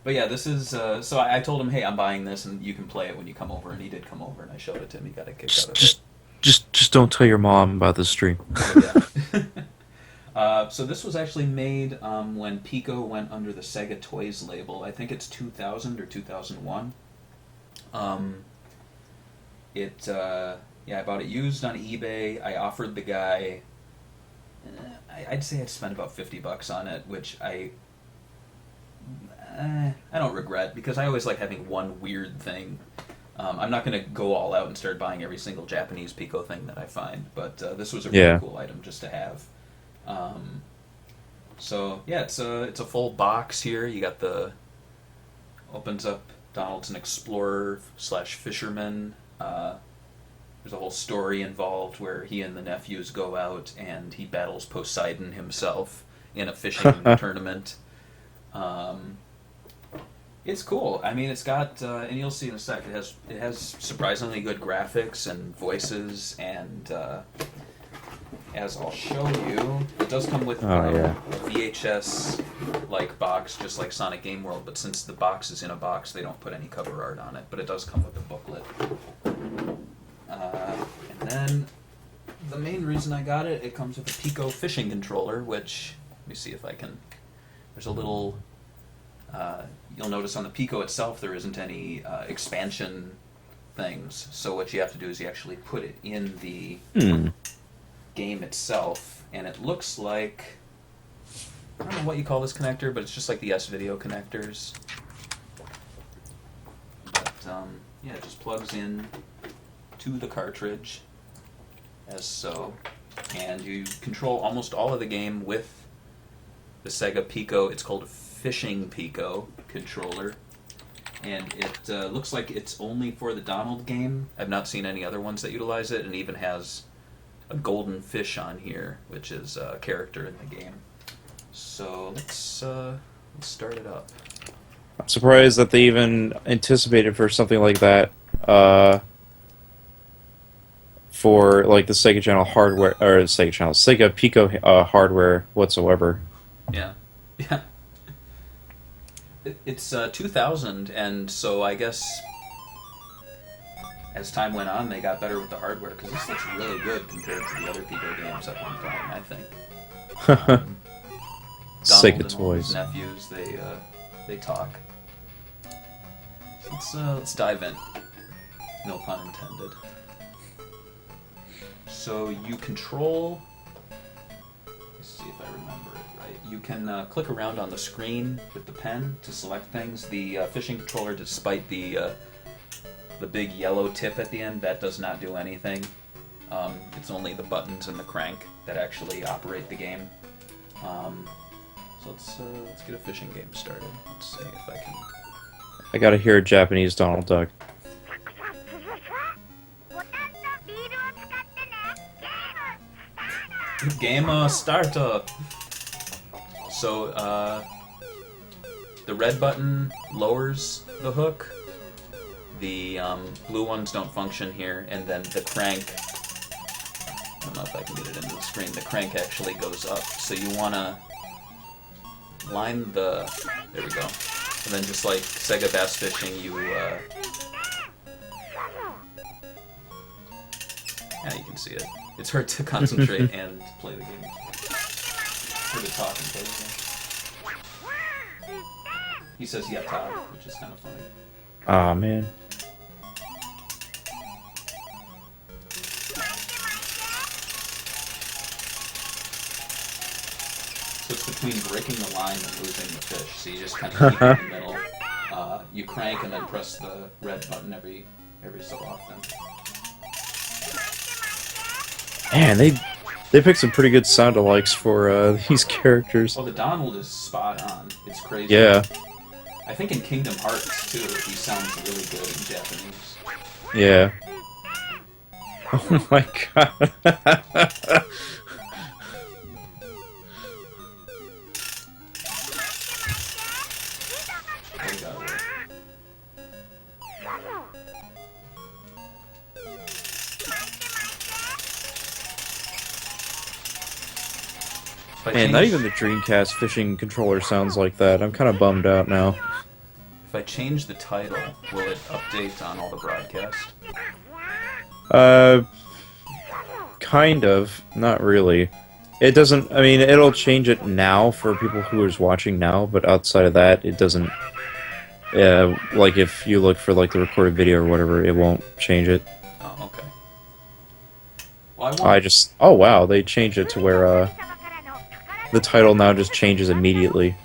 But yeah, this is. So I told him, "Hey, I'm buying this, and you can play it when you come over." And he did come over, and I showed it to him. He got a kick out of it. Just don't tell your mom about this stream. Oh, yeah. So this was actually made when Pico went under the Sega Toys label. I think it's 2000 or 2001. I bought it used on eBay. I offered the guy, I'd say I'd spent about $50 on it, which I don't regret, because I always like having one weird thing. I'm not going to go all out and start buying every single Japanese Pico thing that I find, but this was a really cool item just to have. It's a full box here. You got opens up. Donald's an explorer / fisherman. There's a whole story involved where he and the nephews go out and he battles Poseidon himself in a fishing tournament. It's cool. I mean, it's got, and you'll see in a sec, it has surprisingly good graphics and voices, and as I'll show you, it does come with a VHS-like box, just like Sonic Game World, but since the box is in a box, they don't put any cover art on it, but it does come with a booklet. And then, the main reason I got it, it comes with a Pico fishing controller, which, let me see if I can, there's a little, you'll notice on the Pico itself there isn't any expansion things, so what you have to do is you actually put it in the game itself, and it looks like, I don't know what you call this connector, but it's just like the S-Video connectors. But, it just plugs in to the cartridge, as so, and you control almost all of the game with the SEGA Pico. It's called a Fishing Pico controller, and it looks like it's only for the Donald game. I've not seen any other ones that utilize it, and it even has a golden fish on here, which is a character in the game. So let's start it up. I'm surprised that they even anticipated for something like that for like the Sega Channel hardware, or Sega Pico hardware whatsoever. Yeah. It's 2000, and so I guess as time went on, they got better with the hardware, because this looks really good compared to the other Pico games at one time, I think. Sega Donald toys. And his nephews, they talk. Let's dive in. No pun intended. So you control. Let's see if I remember it right. You can click around on the screen with the pen to select things. The fishing controller, despite the big yellow tip at the end, that does not do anything. It's only the buttons and the crank that actually operate the game. So let's get a fishing game started. Let's see if I can. I gotta hear a Japanese Donald Duck. Game startup. So the red button lowers the hook. The blue ones don't function here, and then the crank don't know if I can get it into the screen. The crank actually goes up, so you want to line the... There we go. And then just like Sega Bass Fishing, you... Yeah, you can see it. It's hard to concentrate and play the game. Or to talk and play the game. He says yatta, which is kind of funny. Aw, man. So it's between breaking the line and losing the fish. So you just kind of keep it in the middle. You crank and then press the red button every so often. Man, they picked some pretty good sound-alikes for these characters. Well, the Donald is spot on. It's crazy. Yeah. I think in Kingdom Hearts, too, he sounds really good in Japanese. Yeah. Oh my god. Oh, God. Man, not even the Dreamcast fishing controller sounds like that. I'm kind of bummed out now. If I change the title, will it update on all the broadcasts? Kind of. Not really. It doesn't... I mean, it'll change it now for people who is watching now, but outside of that, it doesn't... like, if you look for, like, the recorded video or whatever, it won't change it. Oh, okay. Well, I just... Oh, wow, they changed it to where, the title now just changes immediately.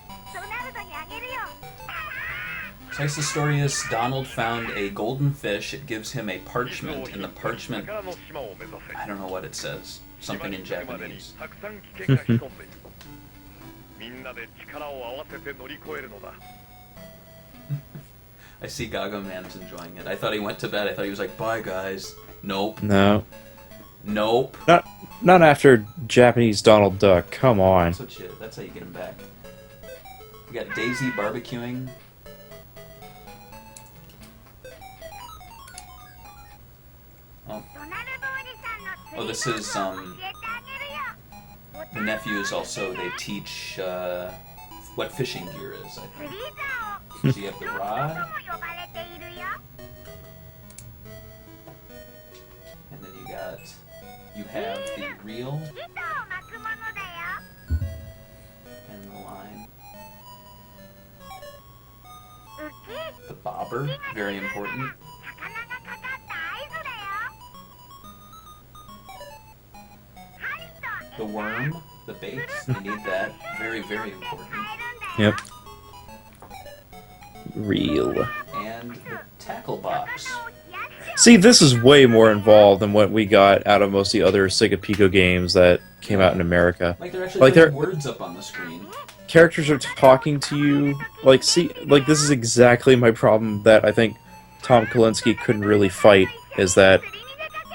Twice the story is, Donald found a golden fish. It gives him a parchment, and the parchment... I don't know what it says. Something in Japanese. I see Gaga Man's enjoying it. I thought he went to bed. I thought he was like, bye, guys. Nope. No. Nope. Not after Japanese Donald Duck. Come on. That's how you get him back. We got Daisy barbecuing. Oh, this is, the nephews also, they teach, what fishing gear is, I think. So you have the rod. And then you have the reel. And the line. The bobber, very important. The worm, the bait, you need that. Very, very important. Yep. Reel. And the tackle box. See, this is way more involved than what we got out of most of the other SEGA Pico games that came out in America. Like, they're actually putting words up on the screen. Characters are talking to you. Like, see, like, this is exactly my problem that I think Tom Kalinske couldn't really fight, is that,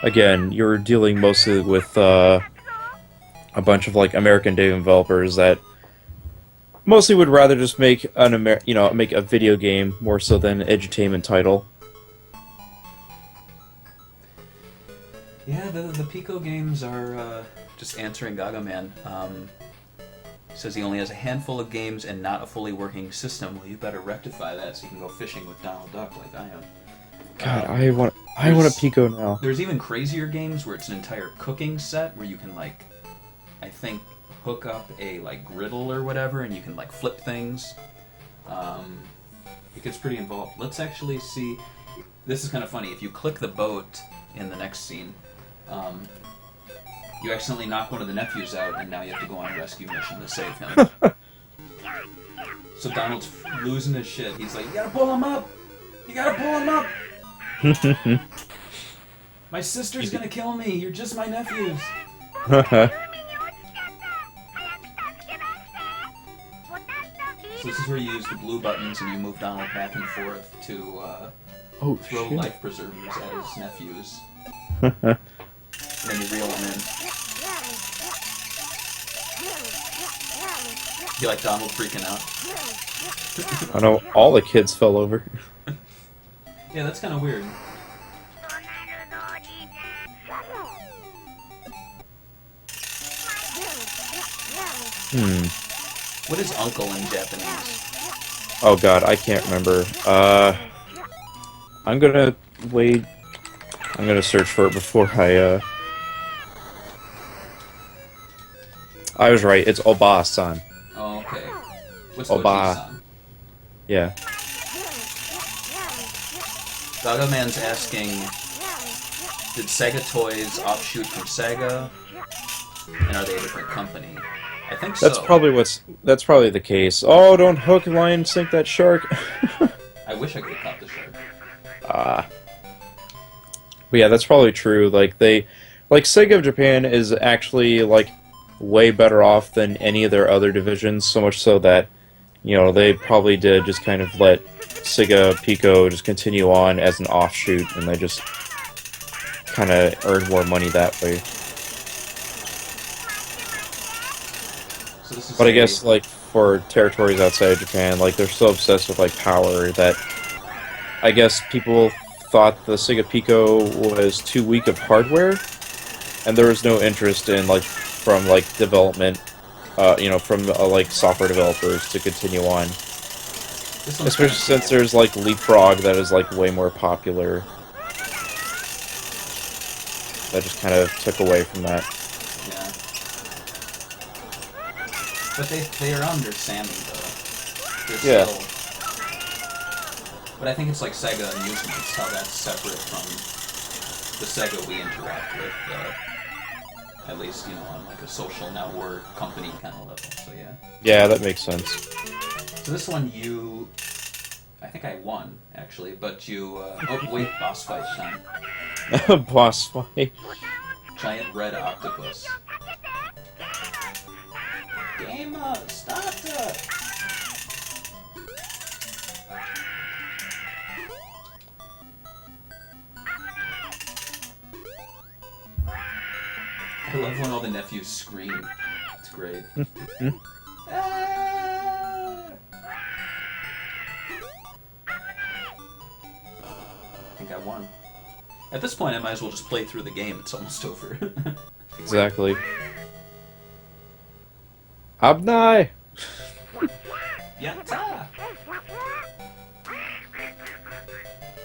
again, you're dealing mostly with, a bunch of like American developers that mostly would rather just make make a video game more so than an edutainment title. Yeah, the Pico games are just answering Gaga Man. He says he only has a handful of games and not a fully working system. Well, you better rectify that so you can go fishing with Donald Duck like I am. God, I want a Pico now. There's even crazier games where it's an entire cooking set where you can like, I think, hook up a like griddle or whatever, and you can like flip things. It gets pretty involved. Let's actually see. This is kind of funny. If you click the boat in the next scene, you accidentally knock one of the nephews out, and now you have to go on a rescue mission to save him. So Donald's losing his shit. He's like, "You gotta pull him up! You gotta pull him up! My sister's gonna kill me. You're just my nephews." So this is where you use the blue buttons and you move Donald back and forth to throw life preservers at his nephews. And then you reel them in. You like Donald freaking out? I know all the kids fell over. Yeah, that's kind of weird. What is uncle in Japanese? Oh god, I can't remember. I'm gonna wait. I'm gonna search for it before I was right, it's Oba-san. Oh, okay. What's Oba. Oji-san? Yeah. Gaga Man's asking, did Sega Toys offshoot from Sega? And are they a different company? I think so. That's probably the case. Oh, don't hook, line, sink that shark. I wish I could have caught the shark. But yeah, that's probably true. Like Sega of Japan is actually like way better off than any of their other divisions, so much so that, you know, they probably did just kind of let SEGA Pico just continue on as an offshoot, and they just kind of earned more money that way. So this is But I guess, like, for territories outside of Japan, like, they're so obsessed with, like, power that I guess people thought the SEGA Pico was too weak of hardware, and there was no interest in, like, from, like, development, you know, from, like, software developers to continue on. Especially since there's, like, Leapfrog that is, like, way more popular. That just kind of took away from that. Yeah. But they are understanding, though. They're still... But I think it's like Sega Amusements, how that's separate from the Sega we interact with, at least, you know, on like a social network, company kind of level, so yeah. Yeah, that makes sense. So this one I think I won, actually, but you, oh wait, boss fight time. Boss fight. Giant red octopus. Game starter! I love when all the nephews scream. It's great. Ah! I think I won. At this point, I might as well just play through the game. It's almost over. Exactly. Abnai! Yatta!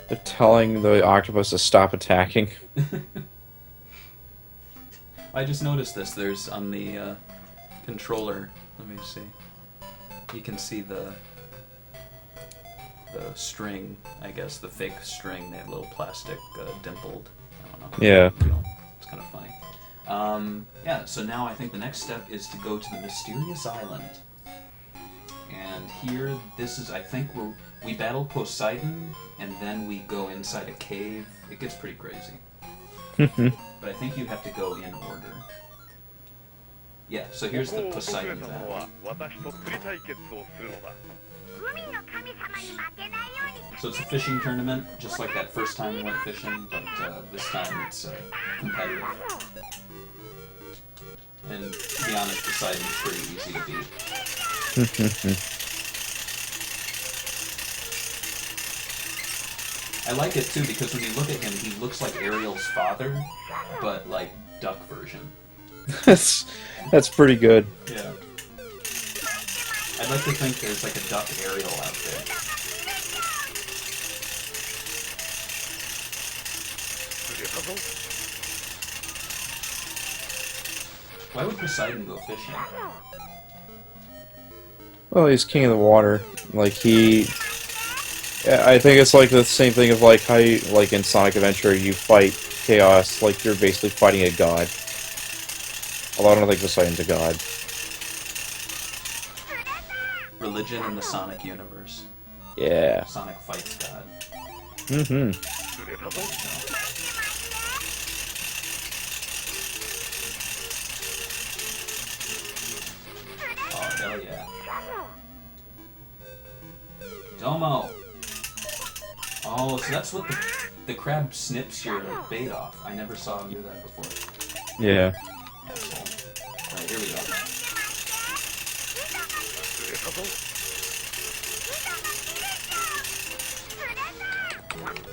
They're telling the octopus to stop attacking. I just noticed this. There's on the controller. Let me see. You can see the string. I guess the fake string. They have little plastic dimpled. I don't know. Yeah. It's kind of funny. Yeah. So now I think the next step is to go to the mysterious island. And here, this is, I think, where we battle Poseidon, and then we go inside a cave. It gets pretty crazy. But I think you have to go in order. Yeah, so here's the Poseidon battle. So it's a fishing tournament, just like that first time we went fishing, but this time it's competitive. And to be honest, Poseidon's pretty easy to beat. I like it too because when you look at him, he looks like Ariel's father, but like duck version. That's pretty good. Yeah. I'd like to think there's like a duck Ariel out there. Why would Poseidon go fishing? Well, he's king of the water. Like, yeah, I think it's like the same thing of like how you, like in Sonic Adventure, you fight Chaos, like you're basically fighting a god. Although I don't think Poseidon's a god. Religion in the Sonic universe. Yeah. Sonic fights God. Mm-hmm. Oh, hell yeah. Domo! Oh, so that's what the crab snips your bait off. I never saw him do that before. Yeah. Asshole. Alright, here we go.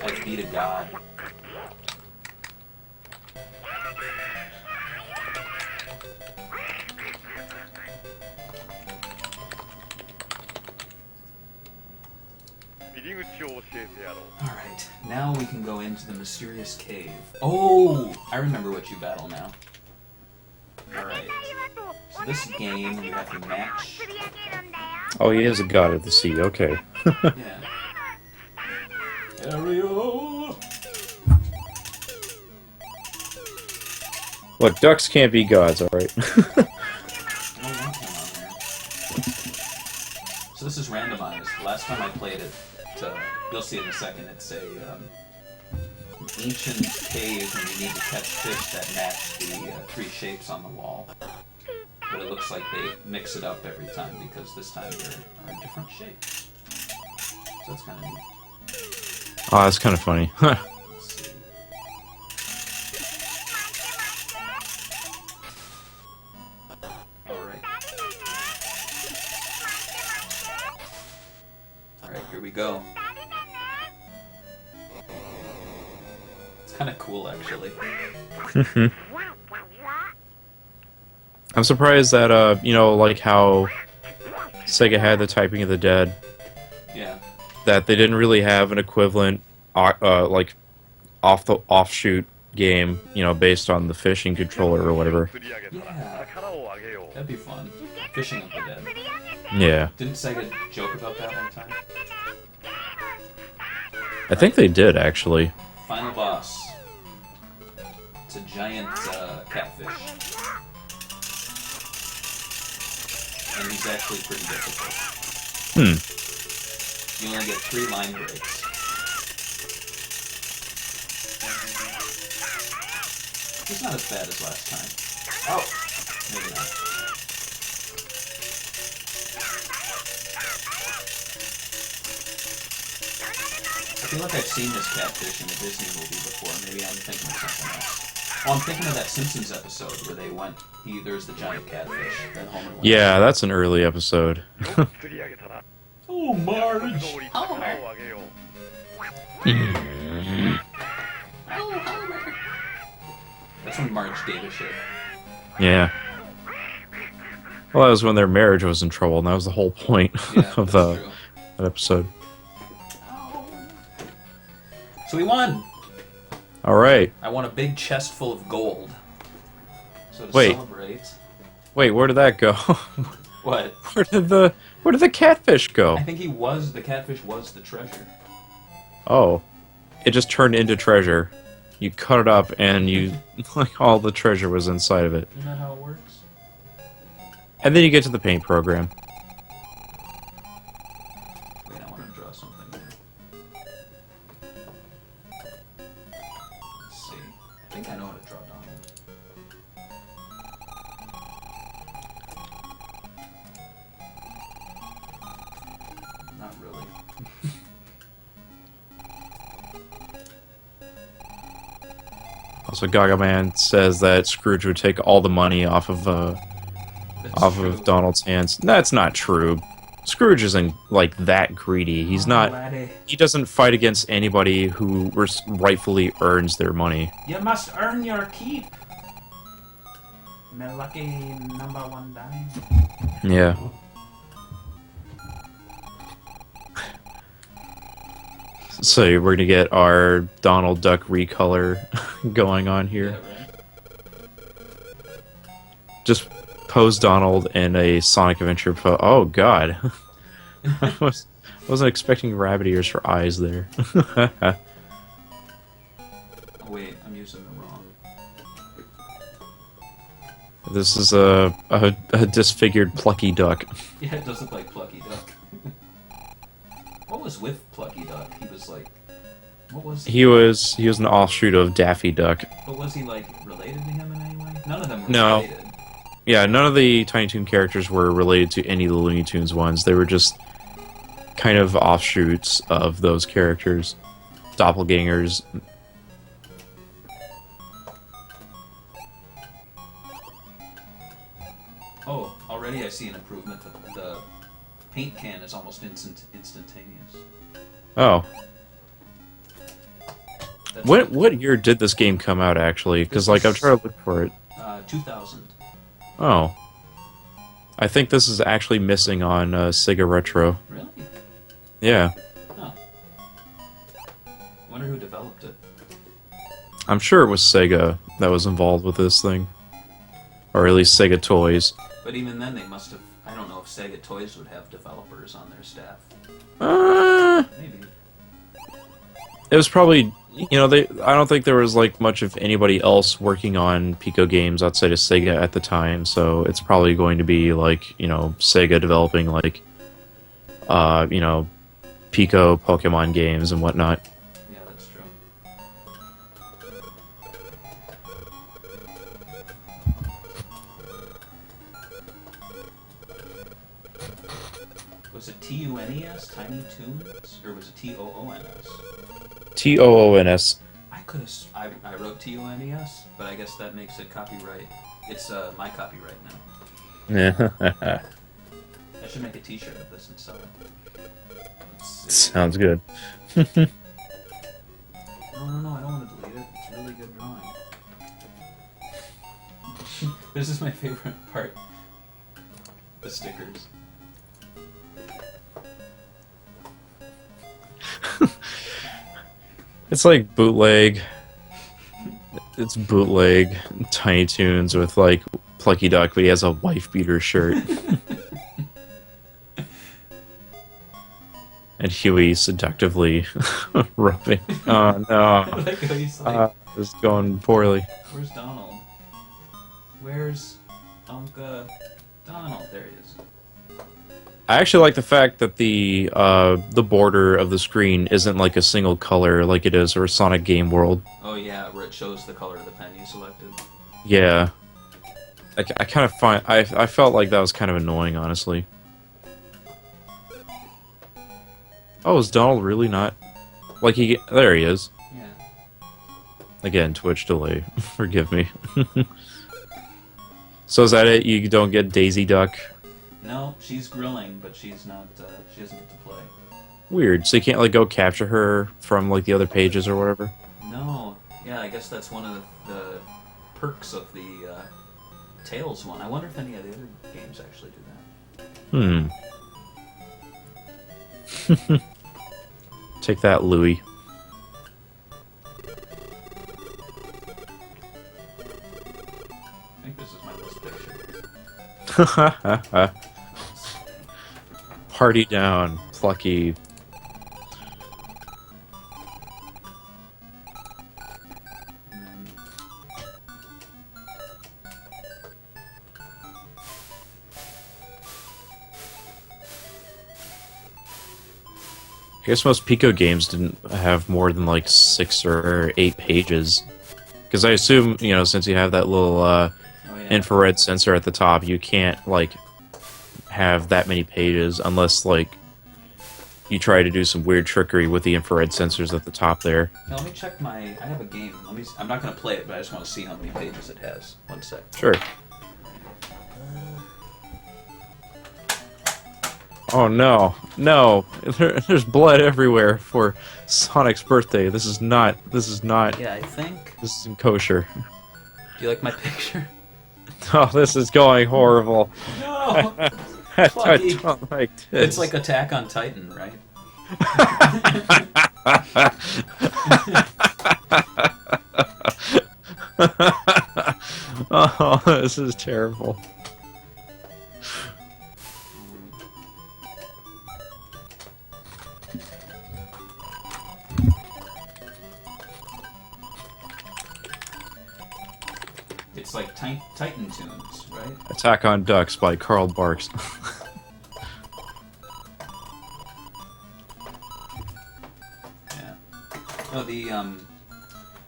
I beat a god. Alright, now we can go into the mysterious cave. Oh! I remember what you battle now. Alright. So this game, you have to match... Oh, he is a god of the sea. Okay. Yeah. Ariel! Look, ducks can't be gods, alright? So this is randomized. Last time I played it, you'll see in a second, it's a an ancient cave and you need to catch fish that match the three shapes on the wall. But it looks like they mix it up every time because this time there are different shapes. So that's kind of neat. Oh, that's kind of funny. Let's see. Alright, here we go. It's kind of cool, actually. I'm surprised that, you know, like how Sega had the Typing of the Dead, Yeah. that they didn't really have an equivalent, like, offshoot game, you know, based on the fishing controller or whatever. Yeah. That'd be fun. Fishing of the Dead. Yeah. Didn't Sega joke about that one time? I think they did, actually. Final boss. It's a giant catfish. And he's actually pretty difficult. You only get 3 line breaks. It's not as bad as last time. Oh! Maybe not. I feel like I've seen this catfish in a Disney movie before. Maybe I'm thinking of something else. Oh, I'm thinking of that Simpsons episode where they went... there's the giant catfish that Homer went. Yeah, that's an early episode. Oh, Marge! Homer! Oh, Homer! That's when Marge gave a shit. Yeah. Well, that was when their marriage was in trouble, and that was the whole point Yeah, of that's true. that episode. Oh. So we won! Alright. I won a big chest full of gold. So to Wait. celebrate... Wait, where did that go? What? Where did the catfish go? I think the catfish was the treasure. Oh. It just turned into treasure. You cut it up and you like all the treasure was inside of it. Isn't that how it works? And then you get to the paint program. Wait, I want to draw something here. Let's see. I think I know how to draw Donald. Not really. Also, Gaga Man says that Scrooge would take all the money off of That's true. Donald's hands. That's not true. Scrooge isn't like that greedy. He's not. Laddie. He doesn't fight against anybody who rightfully earns their money. You must earn your keep. My lucky number 1 dime. Yeah. So we're gonna get our Donald Duck recolor going on here. Yeah, right? Just pose Donald in a Sonic Adventure pose. Oh god. I wasn't expecting rabbit ears for eyes there. Oh, wait, I'm using the wrong. This is a disfigured Plucky Duck. Yeah, it does look like Plucky Duck. What was with Plucky Duck? He was like... What was He was an offshoot of Daffy Duck. But was he, like, related to him in any way? None of them were No. related. Yeah, none of the Tiny Toon characters were related to any of the Looney Tunes ones. They were just kind of offshoots of those characters. Doppelgangers. Oh, already I see an improvement. The paint can is almost instantaneous. Oh. That's What year did this game come out, actually? Because, This like, I'm was- trying to look for it. 2000. Oh. I think this is actually missing on Sega Retro. Really? Yeah. Huh. wonder who developed it. I'm sure it was Sega that was involved with this thing. Or at least Sega Toys. But even then, they must have. I don't know if Sega Toys would have developers on their staff. Maybe. It was probably, you know, I don't think there was like much of anybody else working on Pico games outside of Sega at the time, so it's probably going to be like, you know, Sega developing like, you know, Pico Pokemon games and whatnot. Yeah, that's true. Was it TUNES, Tiny Toons, or was it TOONS? TOONS. I could have. I wrote TUNES, but I guess that makes it copyright. It's my copyright now. Yeah. I should make a T-shirt of this and sell it. Let's see. Sounds good. No, I don't want to delete it. It's a really good drawing. This is my favorite part. The stickers. It's like bootleg. It's bootleg Tiny Toons with like Plucky Duck, but he has a wife beater shirt. And Huey seductively rubbing. Oh no. I like how he's like, This is going poorly. where's Donald? Where's Uncle Donald? There he is. I actually like the fact that the border of the screen isn't like a single color like it is for Sonic Game World. Oh yeah, where it shows the color of the pen you selected. Yeah. I kind of find... I felt like that was kind of annoying, honestly. Oh, is Donald really not... Like, there he is. Yeah. Again, Twitch delay. Forgive me. So is that it? You don't get Daisy Duck? No, she's grilling, but she's not. She doesn't get to play. Weird. So you can't, like, go capture her from, like, the other pages or whatever? No. Yeah, I guess that's one of the perks of the Tails one. I wonder if any of the other games actually do that. Take that, Louie. I think this is my best picture. Party down, Plucky. And then, I guess most Pico games didn't have more than like 6 or 8 pages. Because I assume, you know, since you have that little oh yeah. infrared sensor at the top, you can't, like, have that many pages unless, like, you try to do some weird trickery with the infrared sensors at the top there. Now let me check my. I have a game. I'm not going to play it, but I just want to see how many pages it has. One sec. Sure. Oh no, no! There's blood everywhere for Sonic's birthday. This is not. Yeah, I think. This isn't kosher. Do you like my picture? Oh, this is going horrible. No. I Plucky. don't like this. It's like Attack on Titan, right? Oh, this is terrible. It's like Titan Tunes, right? Attack on Ducks by Carl Barks. Yeah. Oh,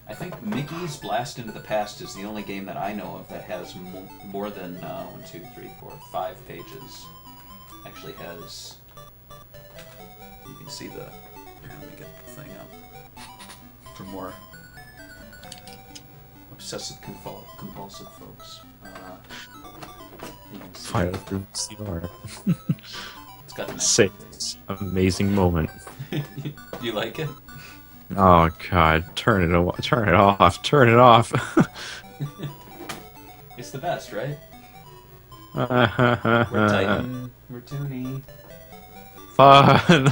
I think Mickey's Blast into the Past is the only game that I know of that has more than 1, 2, 3, 4, 5 pages. Actually has. You can see the. Here, let me get the thing up. For more obsessive compulsive folks. You can see Fire through CR. it's got an Say extra this amazing moment. page. You like it? Oh God! Turn it off! Turn it off! Turn it off! It's the best, right? We're We're Titan. We're Toonie. Fun.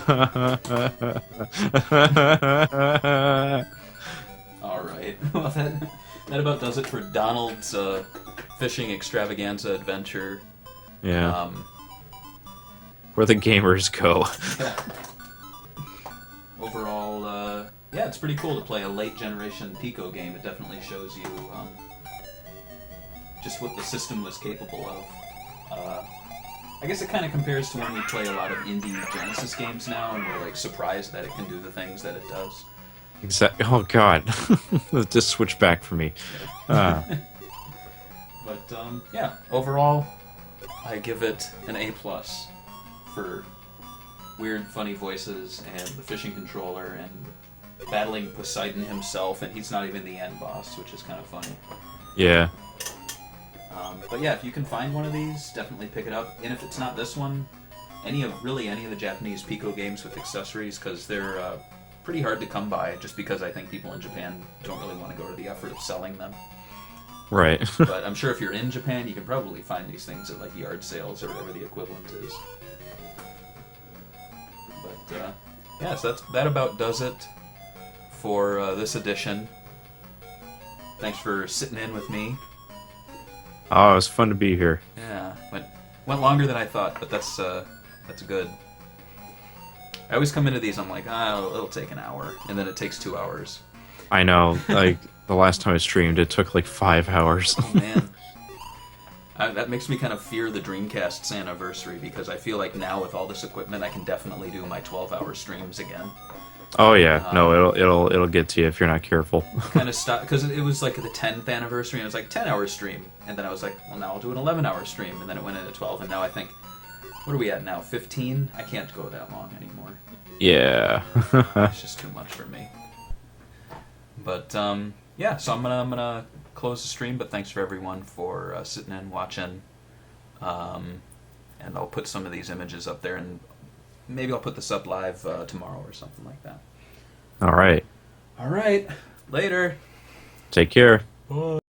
All right. Well, that about does it for Donald's fishing extravaganza adventure. Yeah. Where the gamers go. Yeah. Overall, yeah, it's pretty cool to play a late generation Pico game. It definitely shows you just what the system was capable of. I guess it kind of compares to when we play a lot of indie Genesis games now, and we're like surprised that it can do the things that it does. Exactly. Oh God, just switch back for me. But yeah, overall, I give it an A+ for weird, funny voices and the fishing controller and battling Poseidon himself, and he's not even the end boss, which is kind of funny. Yeah. But yeah, if you can find one of these, definitely pick it up. And if it's not this one, any of the Japanese Pico games with accessories, because they're pretty hard to come by, just because I think people in Japan don't really want to go to the effort of selling them. Right. But I'm sure if you're in Japan, you can probably find these things at like yard sales or whatever the equivalent is. But yeah, so that about does it for this edition. Thanks for sitting in with me. Oh, it was fun to be here. Yeah, went longer than I thought, but that's good. I always come into these, I'm like, it'll take an hour, and then it takes 2 hours. I know. Like the last time I streamed, it took like 5 hours. Oh man, that makes me kind of fear the Dreamcast's anniversary, because I feel like now with all this equipment, I can definitely do my 12-hour streams again. Oh yeah, no, it'll get to you if you're not careful. Kind of stopped because it was like the 10th anniversary, and it was like 10-hour stream, and then I was like, well, now I'll do an 11-hour stream, and then it went into 12, and now I think, what are we at now? 15? I can't go that long anymore. Yeah. It's just too much for me. But yeah, so I'm gonna close the stream. But thanks for everyone for sitting in watching. And I'll put some of these images up there, and maybe I'll put this up live tomorrow or something like that. All right. All right. Later. Take care. Bye.